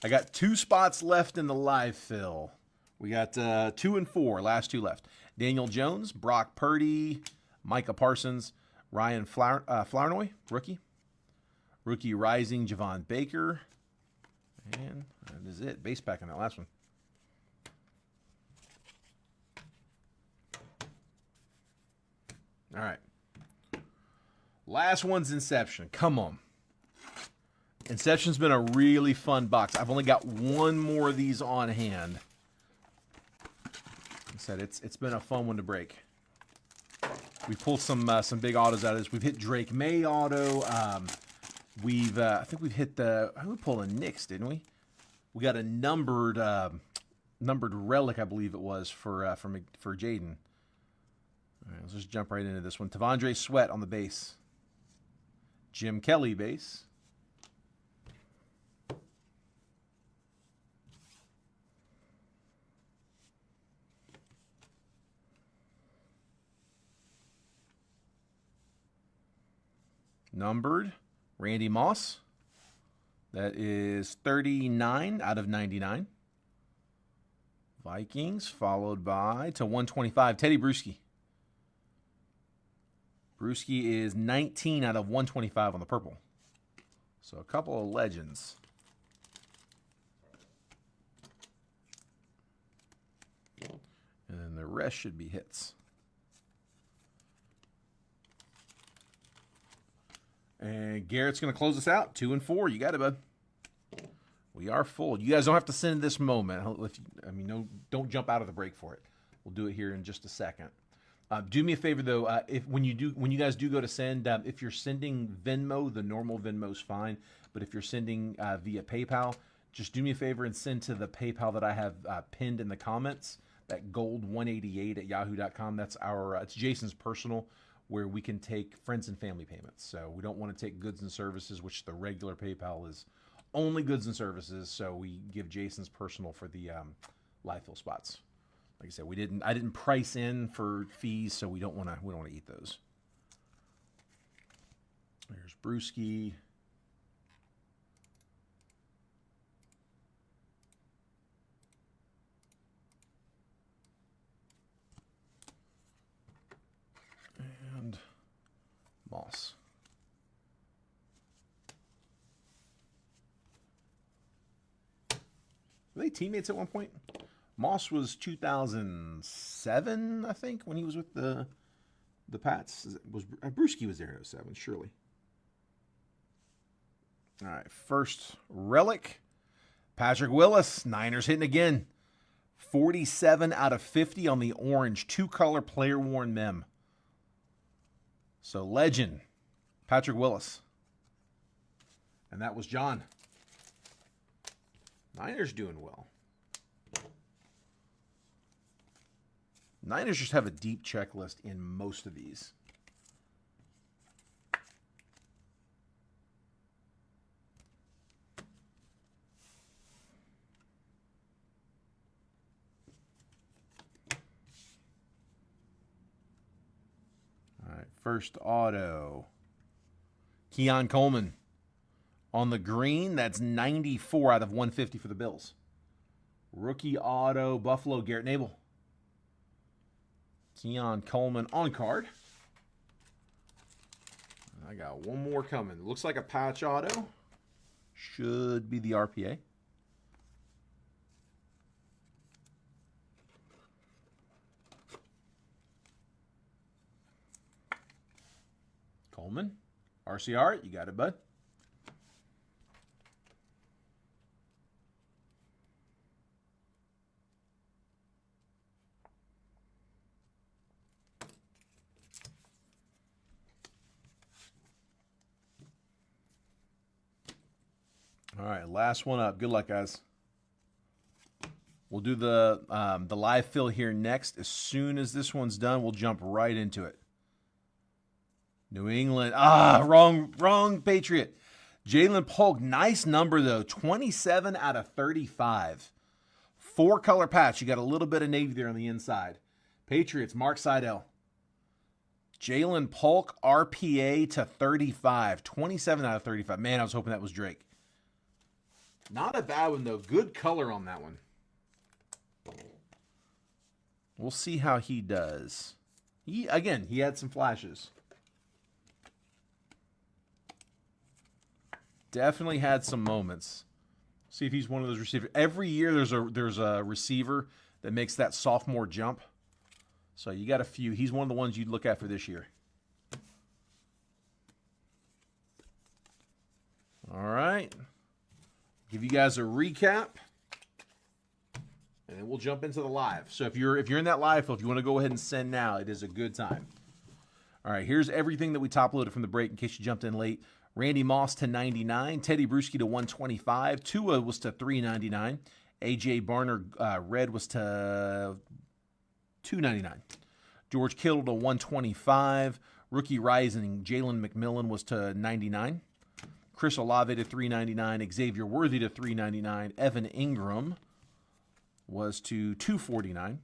I got 2 spots left in the live fill. We got 2 and 4, last 2 left. Daniel Jones, Brock Purdy, Micah Parsons, Ryan Flournoy, rookie. Rookie Rising, Javon Baker. And that is it. Base pack on that last one. All right. Last one's Inception. Come on. Inception's been a really fun box. I've only got one more of these on hand. Like I said, it's been a fun one to break. We pulled some big autos out of this. We've hit Drake May auto. I think we've hit we pulled a Knicks, didn't we? We got a numbered relic, I believe it was for Jaden. All right, let's just jump right into this one. Tavondre Sweat on the base. Jim Kelly base. Numbered, Randy Moss. That is 39 out of 99. Vikings, followed by, to 125, Teddy Bruschi. Bruschi is 19 out of 125 on the purple. So a couple of legends. And then the rest should be hits. And Garrett's going to close us out. 2 and 4. You got it, bud. We are full. You guys don't have to send this moment. Don't jump out of the break for it. We'll do it here in just a second. Do me a favor though. When you guys do go to send, if you're sending Venmo, the normal Venmo's fine. But if you're sending via PayPal, just do me a favor and send to the PayPal that I have pinned in the comments. That gold188@yahoo.com. That's it's Jason's personal, where we can take friends and family payments. So we don't want to take goods and services, which the regular PayPal is only goods and services. So we give Jason's personal for the live fill spots. Like I said, I didn't price in for fees, so we don't want to eat those. There's Bruschi. And Moss. Were they teammates at one point? Moss was 2007, I think, when he was with the Pats. Bruschi was there in 2007, surely. All right, first relic. Patrick Willis, Niners hitting again. 47 out of 50 on the orange, 2-color player-worn mem. So legend, Patrick Willis. And that was John. Niners doing well. Niners just have a deep checklist in most of these. First auto. Keon Coleman. On the green, that's 94 out of 150 for the Bills. Rookie auto, Buffalo, Garrett Nabel. Keon Coleman on card. I got one more coming. Looks like a patch auto. Should be the RPA. Coleman. RCR, you got it, bud. All right, last one up. Good luck, guys. We'll do the live fill here next. As soon as this one's done, we'll jump right into it. New England. Wrong Patriot. Jalen Polk, nice number, though. 27 out of 35. 4-color patch. You got a little bit of navy there on the inside. Patriots, Mark Seidel. Jalen Polk, RPA to 35. 27 out of 35. Man, I was hoping that was Drake. Not a bad one, though. Good color on that one. We'll see how he does. He had some flashes. Definitely had some moments. See if he's one of those receivers. Every year there's a receiver that makes that sophomore jump. So you got a few. He's one of the ones you'd look at for this year. All right. Give you guys a recap, and then we'll jump into the live. So if you're in that live field, if you want to go ahead and send now, it is a good time. All right, here's everything that we top loaded from the break in case you jumped in late. Randy Moss to 99, Teddy Bruschi to 125, Tua was to 399, AJ Barner red was to 299, George Kittle to 125, rookie rising Jalen McMillan was to 99. Chris Olave to 399, Xavier Worthy to 399, Evan Ingram was to 249,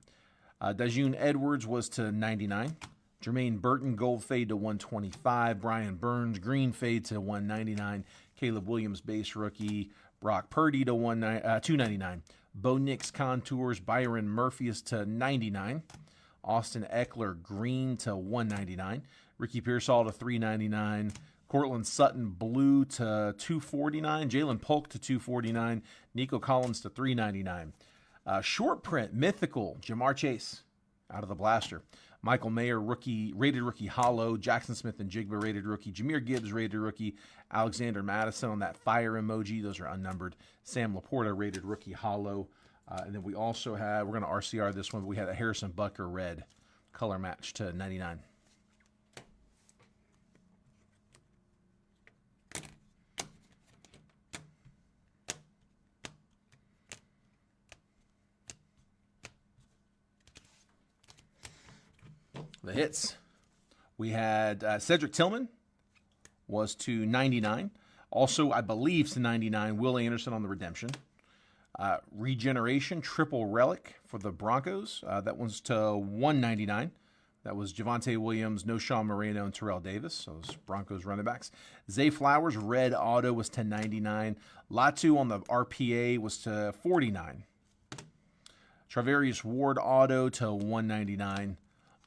Dajun Edwards was to 99, Jermaine Burton gold fade to 125, Brian Burns green fade to 199, Caleb Williams base rookie, Brock Purdy to 299, Bo Nix contours, Byron Murphy is to 99, Austin Eckler green to 199, Ricky Pearsall to 399, Cortland Sutton blue to 249, Jalen Polk to 249, Nico Collins to 399. Short print, mythical, Jamar Chase out of the blaster. Michael Mayer, rated rookie hollow. Jackson Smith and Jigba, rated rookie. Jahmyr Gibbs, rated rookie. Alexander Madison on that fire emoji. Those are unnumbered. Sam Laporta, rated rookie hollow. And then we also have, we're going to RCR this one, but we had a Harrison Butker red color match to 99. The hits. We had Cedric Tillman was to 99. Also, I believe to 99, Will Anderson on the redemption. Regeneration, triple relic for the Broncos. That one's to 199. That was Javonte Williams, Noshawn Moreno, and Terrell Davis. Those Broncos running backs. Zay Flowers, red auto was to 99. Latu on the RPA was to 49. Travarius Ward auto to 199.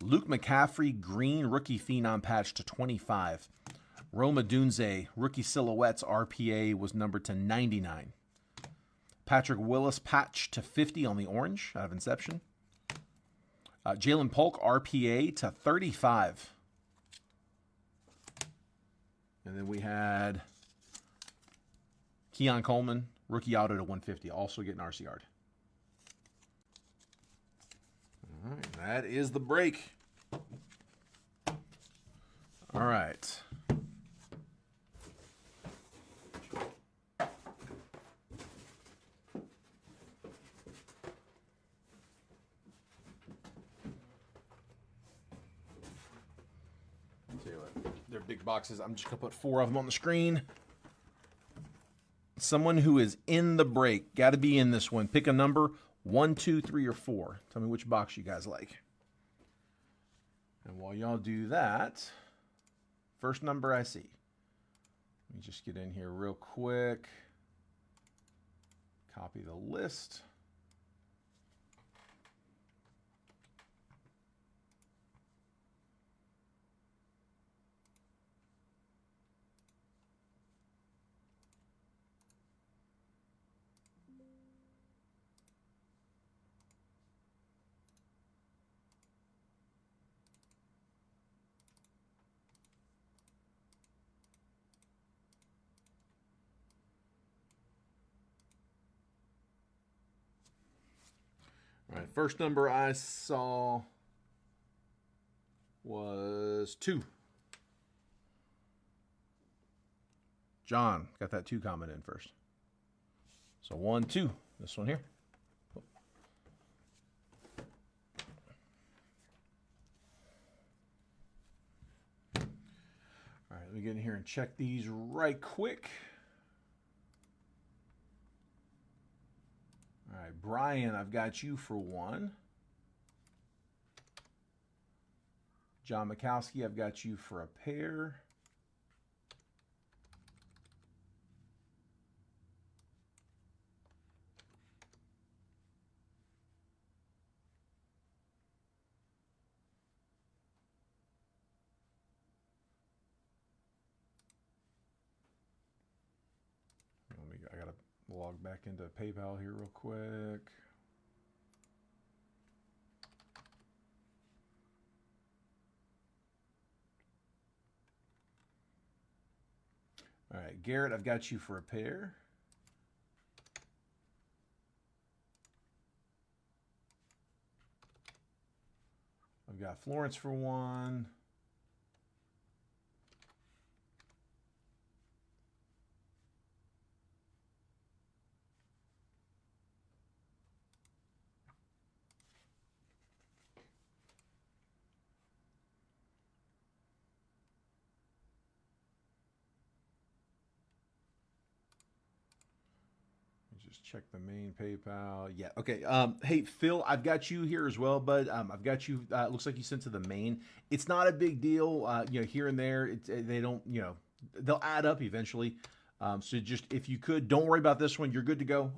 Luke McCaffrey, green rookie phenom patch to 25. Roma Dunze, rookie silhouettes RPA was numbered to 99. Patrick Willis patch to 50 on the orange out of Inception. Jalen Polk RPA to 35. And then we had Keon Coleman, rookie auto to 150, also getting RCR'd. All right, that is the break. All right. Tell you what, they're big boxes. I'm just going to put 4 of them on the screen. Someone who is in the break, got to be in this one. Pick a number. 1, 2, 3, or 4. Tell me which box you guys like. And while y'all do that, first number I see. Let me just get in here real quick. Copy the list. All right, first number I saw was 2. John got that 2 comment in first. So 1, 2. This one here. All right, let me get in here and check these right quick. All right, Brian, I've got you for 1. John Mikowski, I've got you for a pair. I gotta log back into PayPal here real quick. All right, Garrett, I've got you for a pair. I've got Florence for 1. Just check the main PayPal. Yeah. Okay. Hey, Phil, I've got you here as well, bud. I've got you. It looks like you sent to the main. It's not a big deal. Here and there, they don't. They'll add up eventually. So just if you could, don't worry about this one. You're good to go.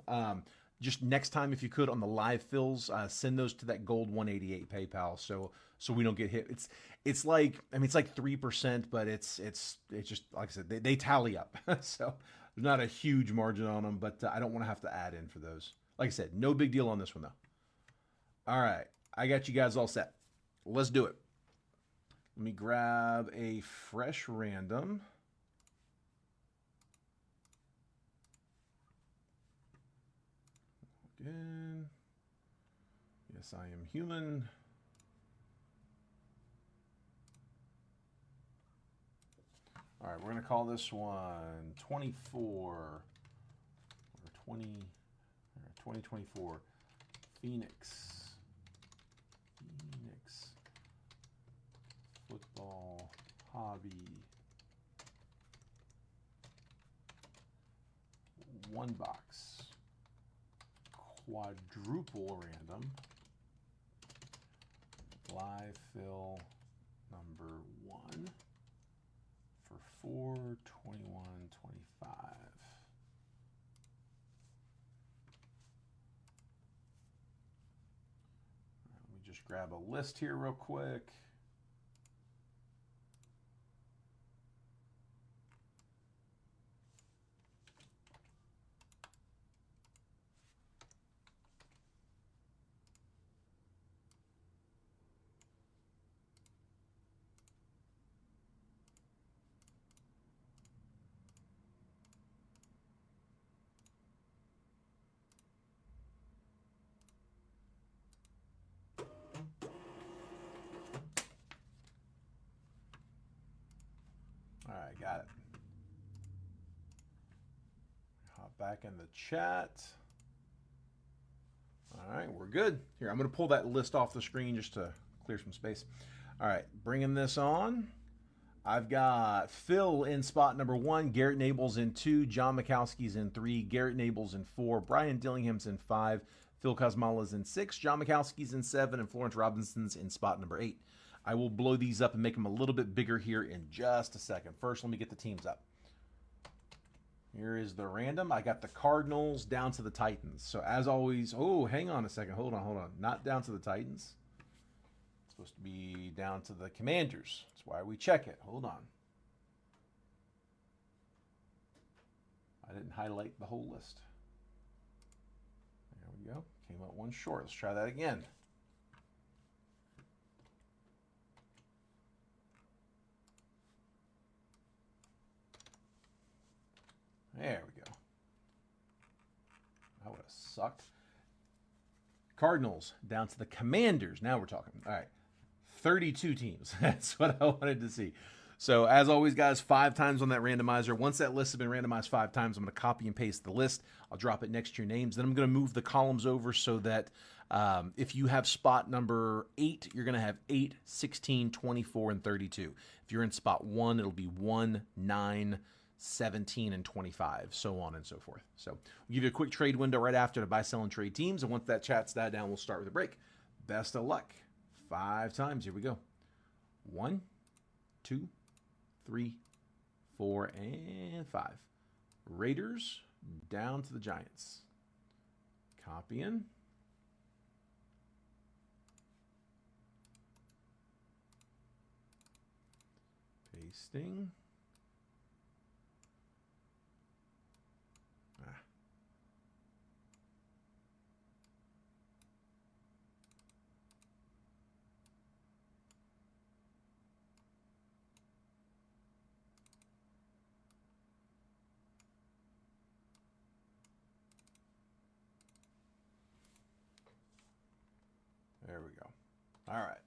Just next time, if you could, on the live fills, send those to that gold 188 PayPal. So we don't get hit. It's like it's like 3%, but it's just like I said, they tally up. So. There's not a huge margin on them, but I don't want to have to add in for those. Like I said, no big deal on this one, though. All right. I got you guys all set. Let's do it. Let me grab a fresh random. Again. Yes, I am human. All right, we're going to call this one 2024 Phoenix Football Hobby 1 box quadruple random live fill number 1 for 4/21/25. Let me just grab a list here real quick. All right, got it. Hop back in the chat. All right, we're good. Here, I'm going to pull that list off the screen just to clear some space. All right, bringing this on. I've got Phil in spot number 1, Garrett Nables in 2, John Mikowski's in 3, Garrett Nables in 4, Brian Dillingham's in 5, Phil Kosmala's in 6, John Mikowski's in 7, and Florence Robinson's in spot number 8. I will blow these up and make them a little bit bigger here in just a second. First, let me get the teams up. Here is the random. I got the Cardinals down to the Titans. So as always, oh, hang on a second. Hold on. Not down to the Titans. It's supposed to be down to the Commanders. That's why we check it. Hold on. I didn't highlight the whole list. There we go. Came up one short. Let's try that again. There we go. That would have sucked. Cardinals down to the Commanders. Now we're talking. All right. 32 teams. That's what I wanted to see. So as always, guys, 5 times on that randomizer. Once that list has been randomized 5 times, I'm going to copy and paste the list. I'll drop it next to your names. Then I'm going to move the columns over so that if you have spot number 8, you're going to have 8, 16, 24, and 32. If you're in spot 1, it'll be 1, 9, 17, and 25, so on and so forth. So we'll give you a quick trade window right after to buy, sell, and trade teams. And once that chat's that down, we'll start with a break. Best of luck. 5 times. Here we go. 1, 2, 3, 4, and 5. Raiders down to the Giants. Copying. Pasting. There we go. All right.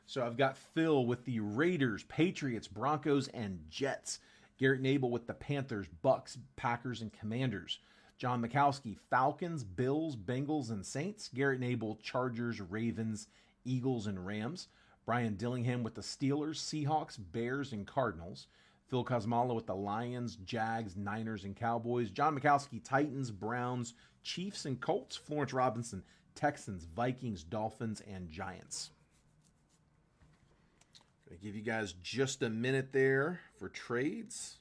So I've got Phil with the Raiders, Patriots, Broncos, and Jets. Garrett Nabel with the Panthers, Bucks, Packers, and Commanders. John Mikowski, Falcons, Bills, Bengals, and Saints. Garrett Nabel, Chargers, Ravens, Eagles, and Rams. Brian Dillingham with the Steelers, Seahawks, Bears, and Cardinals. Phil Kosmala with the Lions, Jags, Niners, and Cowboys. John Mikowski, Titans, Browns, Chiefs, and Colts. Florence Robinson, Texans, Vikings, Dolphins, and Giants. Gonna give you guys just a minute there for trades.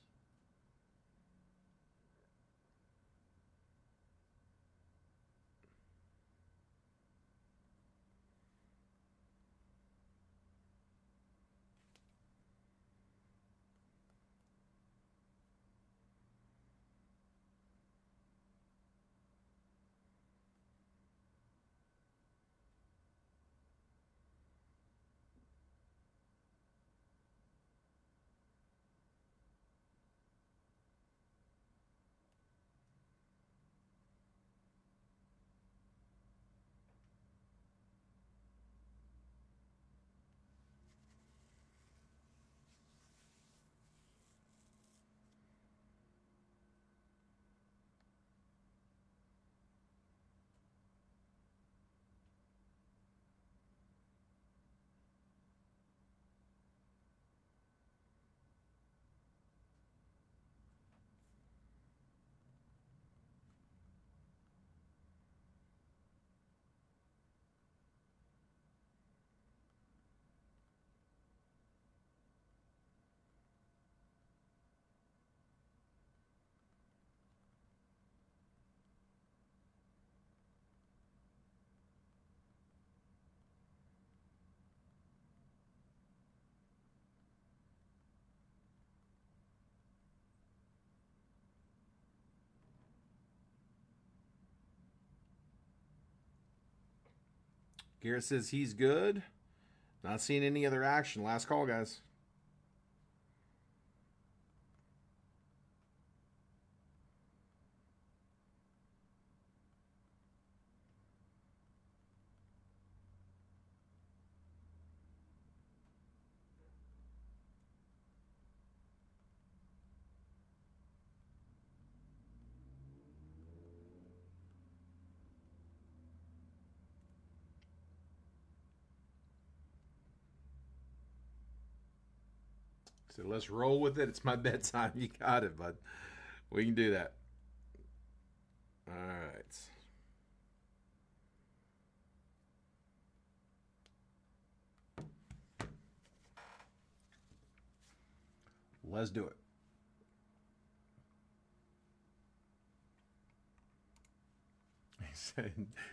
Garrett says he's good. Not seeing any other action. Last call, guys. So let's roll with it. It's my bedtime. You got it, bud. We can do that. All right. Let's do it.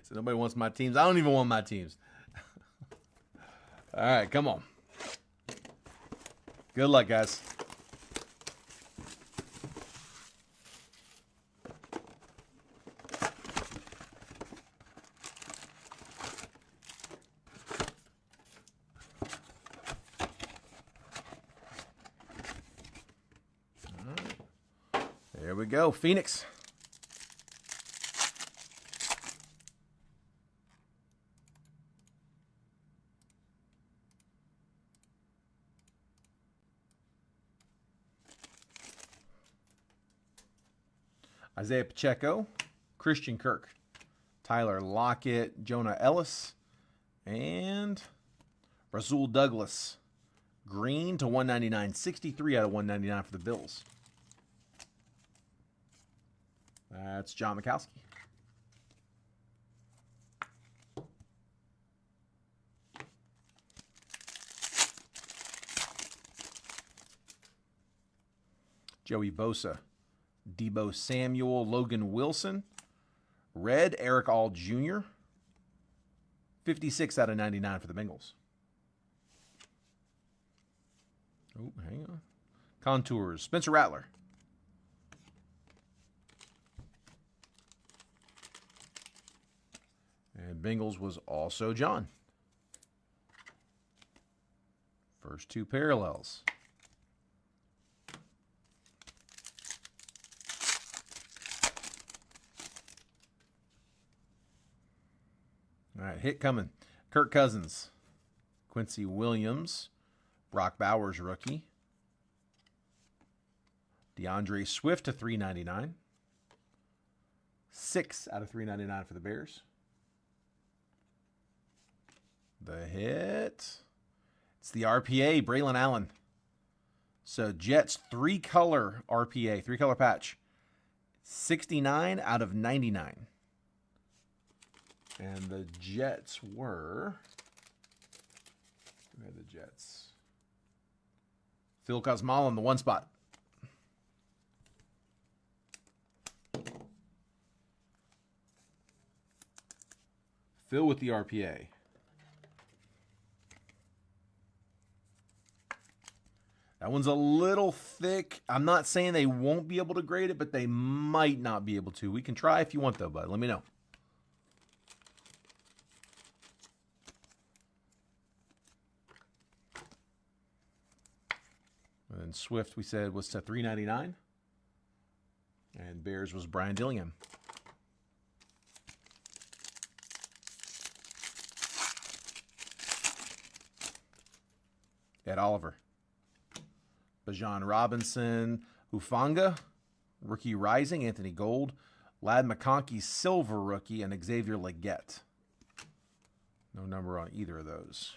So nobody wants my teams. I don't even want my teams. All right, come on. Good luck, guys. There we go, Phoenix. Isaiah Pacheco, Christian Kirk, Tyler Lockett, Jonah Ellis, and Rasul Douglas. Green to 199, 63 out of 199 for the Bills. That's John Mikowski. Joey Bosa, Debo Samuel, Logan Wilson. Red, Eric All Jr. 56 out of 99 for the Bengals. Oh, hang on. Contours, Spencer Rattler. And Bengals was also John. First two parallels. All right, hit coming. Kirk Cousins, Quincy Williams, Brock Bowers rookie. DeAndre Swift to 399. 6 out of 399 for the Bears. The hit. It's the RPA, Braylon Allen. So Jets 3-color RPA, 3-color patch. 69 out of 99. And the Jets were... Who had the Jets? Phil Kosmal on the one spot. Phil with the RPA. That one's a little thick. I'm not saying they won't be able to grade it, but they might not be able to. We can try if you want, though, bud. Let me know. And Swift, we said, was to $3.99. And Bears was Brian Dillingham. Ed Oliver. Bijan Robinson, Hufanga, rookie rising, Anthony Gold, Ladd McConkey, silver rookie, and Xavier Legette. No number on either of those.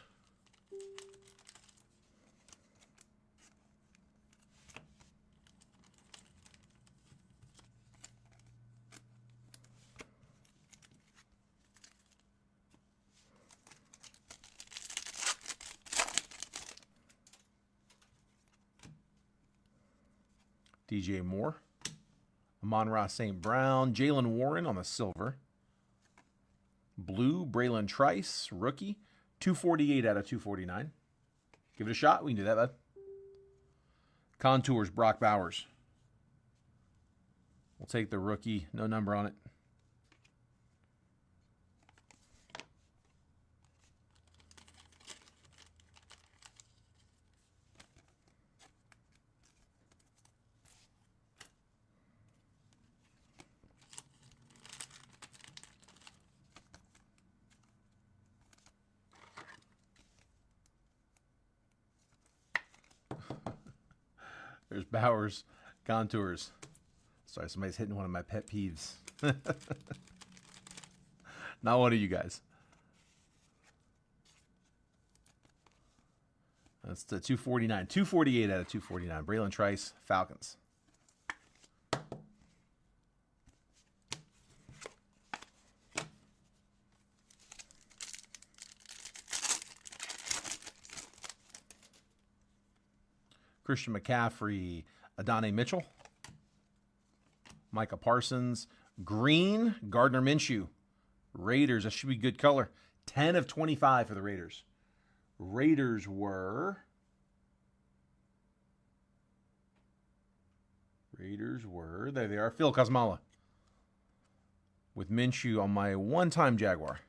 DJ Moore, Amon-Ra St. Brown, Jalen Warren on the silver. Blue, Braylon Trice, rookie, 248 out of 249. Give it a shot. We can do that, bud. Contours, Brock Bowers. We'll take the rookie. No number on it. There's Bowers, Contours. Sorry, somebody's hitting one of my pet peeves. Not one of you guys. That's the 249. 248 out of 249. Braylon Trice, Falcons. Christian McCaffrey, Adonai Mitchell, Micah Parsons, green, Gardner Minshew. Raiders, that should be good color. 10 of 25 for the Raiders. Raiders were, there they are, Phil Kosmala. With Minshew on my one-time Jaguar.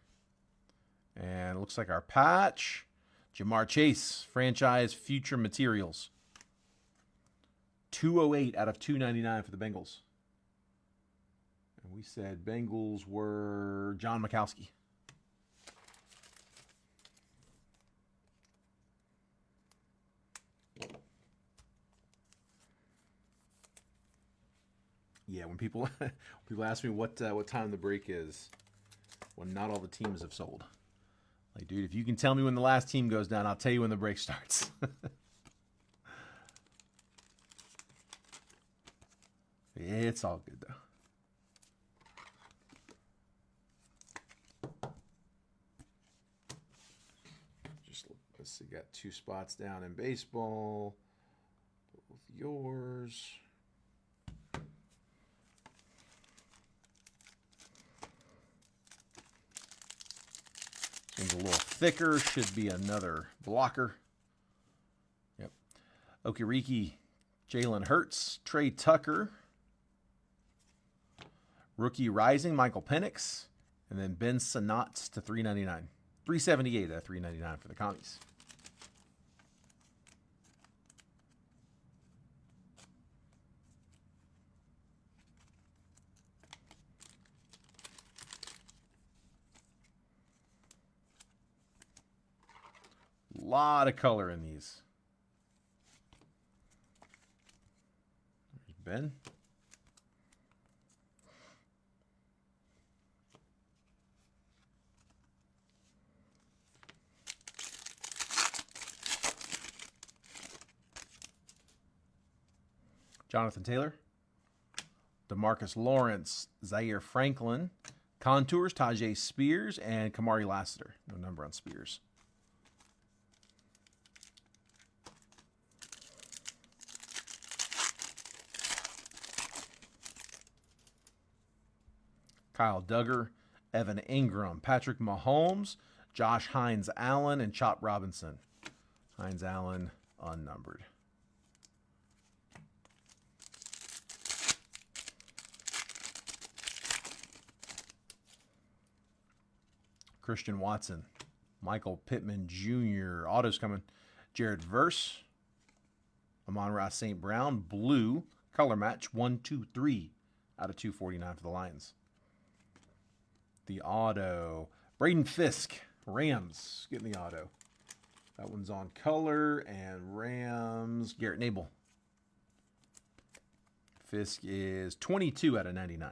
And it looks like our patch, Jamar Chase, franchise future materials. 208 out of 299 for the Bengals. And we said Bengals were John Mikowski. Yeah, when people ask me what time the break is, when not all the teams have sold. Like, dude, if you can tell me when the last team goes down, I'll tell you when the break starts. It's all good, though. Just, let's see, got 2 spots down in baseball. Both yours. One's a little thicker, should be another blocker. Yep. Okereke, Jalen Hurts, Trey Tucker, rookie rising, Michael Penix, and then Ben Sinnott to $3.99. $3.78 at $3.99 for the Commies. Lot of color in these. There's Ben. Jonathan Taylor. DeMarcus Lawrence, Zaire Franklin, Contours, Tajay Spears, and Kamari Lassiter. No number on Spears. Kyle Duggar, Evan Ingram, Patrick Mahomes, Josh Hines Allen, and Chop Robinson. Hines Allen, unnumbered. Christian Watson, Michael Pittman Jr., autos coming. Jared Verse, Amon-Ra St. Brown, blue, color match, 1, 2, 3 out of 249 for the Lions. The auto, Braden Fisk, Rams, getting the auto. That one's on color, and Rams, Garrett Nabel. Fisk is 22 out of 99.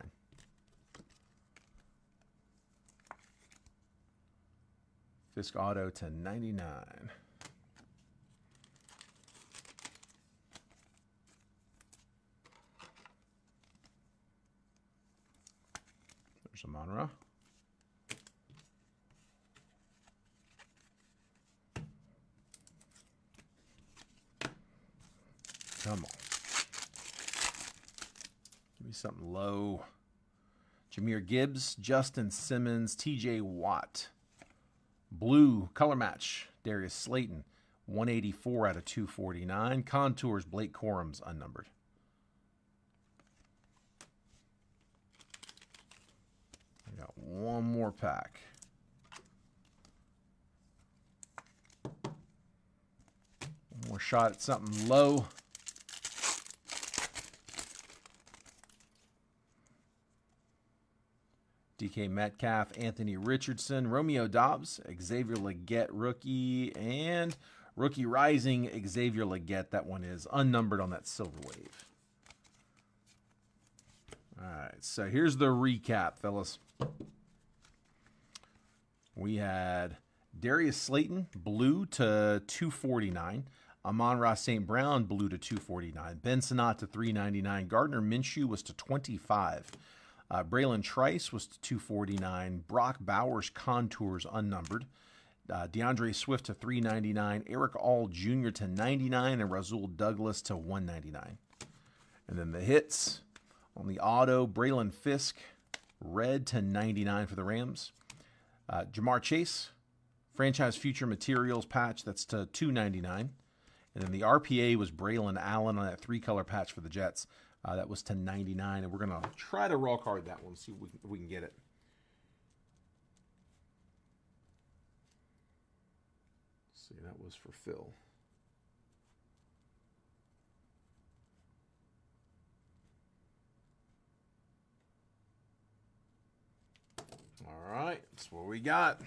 Fisk auto to 99. There's a Amon-Ra. Come on. Give me something low. Jahmyr Gibbs, Justin Simmons, TJ Watt. Blue, color match, Darius Slayton. 184 out of 249. Contours, Blake Corum's unnumbered. I got one more pack. One more shot at something low. DK Metcalf, Anthony Richardson, Romeo Dobbs, Xavier Legette rookie, and rookie rising Xavier Legette. That one is unnumbered on that silver wave. All right, so here's the recap, fellas. We had Darius Slayton, blue to 249. Amon-Ra St. Brown, blue to 249. Ben Sinnott to 399. Gardner Minshew was to 25. Braylon Trice was to 249. Brock Bowers, Contours, unnumbered. DeAndre Swift to 399, Eric All Jr. to 99, and Rasul Douglas to 199. And then the hits on the auto, Braylon Fisk, red to 99 for the Rams. Jamar Chase, franchise future materials patch, that's to 299. And then the RPA was Braylon Allen on that 3-color patch for the Jets. That was to 99. And we're going to try to raw card that one, see if we can get it. Let's see, that was for Phil. All right, that's what we got.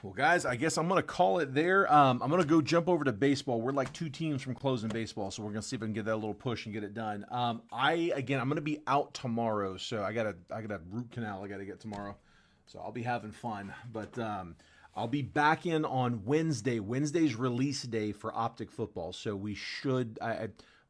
Well, guys, I guess I'm going to call it there. I'm going to go jump over to baseball. We're like 2 teams from closing baseball, so we're going to see if I can get that little push and get it done. I'm going to be out tomorrow, so I got a root canal I got to get tomorrow, so I'll be having fun. But I'll be back in on Wednesday. Wednesday's release day for Optic Football, so we should,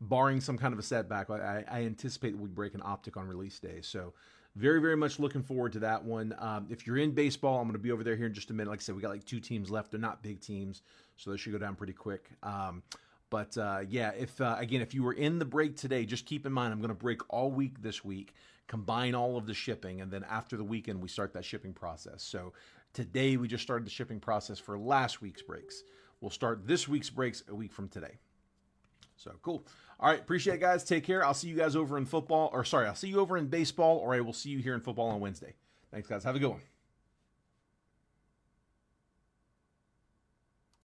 barring some kind of a setback, I anticipate that we break an Optic on release day. So very, very much looking forward to that one. If you're in baseball, I'm going to be over there here in just a minute. Like I said, we got like 2 teams left. They're not big teams, so they should go down pretty quick. Yeah, if you were in the break today, just keep in mind I'm going to break all week this week, combine all of the shipping, and then after the weekend, we start that shipping process. So today, we just started the shipping process for last week's breaks. We'll start this week's breaks a week from today. So cool. All right. Appreciate it, guys. Take care. I'll see you guys over in football, I'll see you over in baseball, or I will see you here in football on Wednesday. Thanks, guys. Have a good one.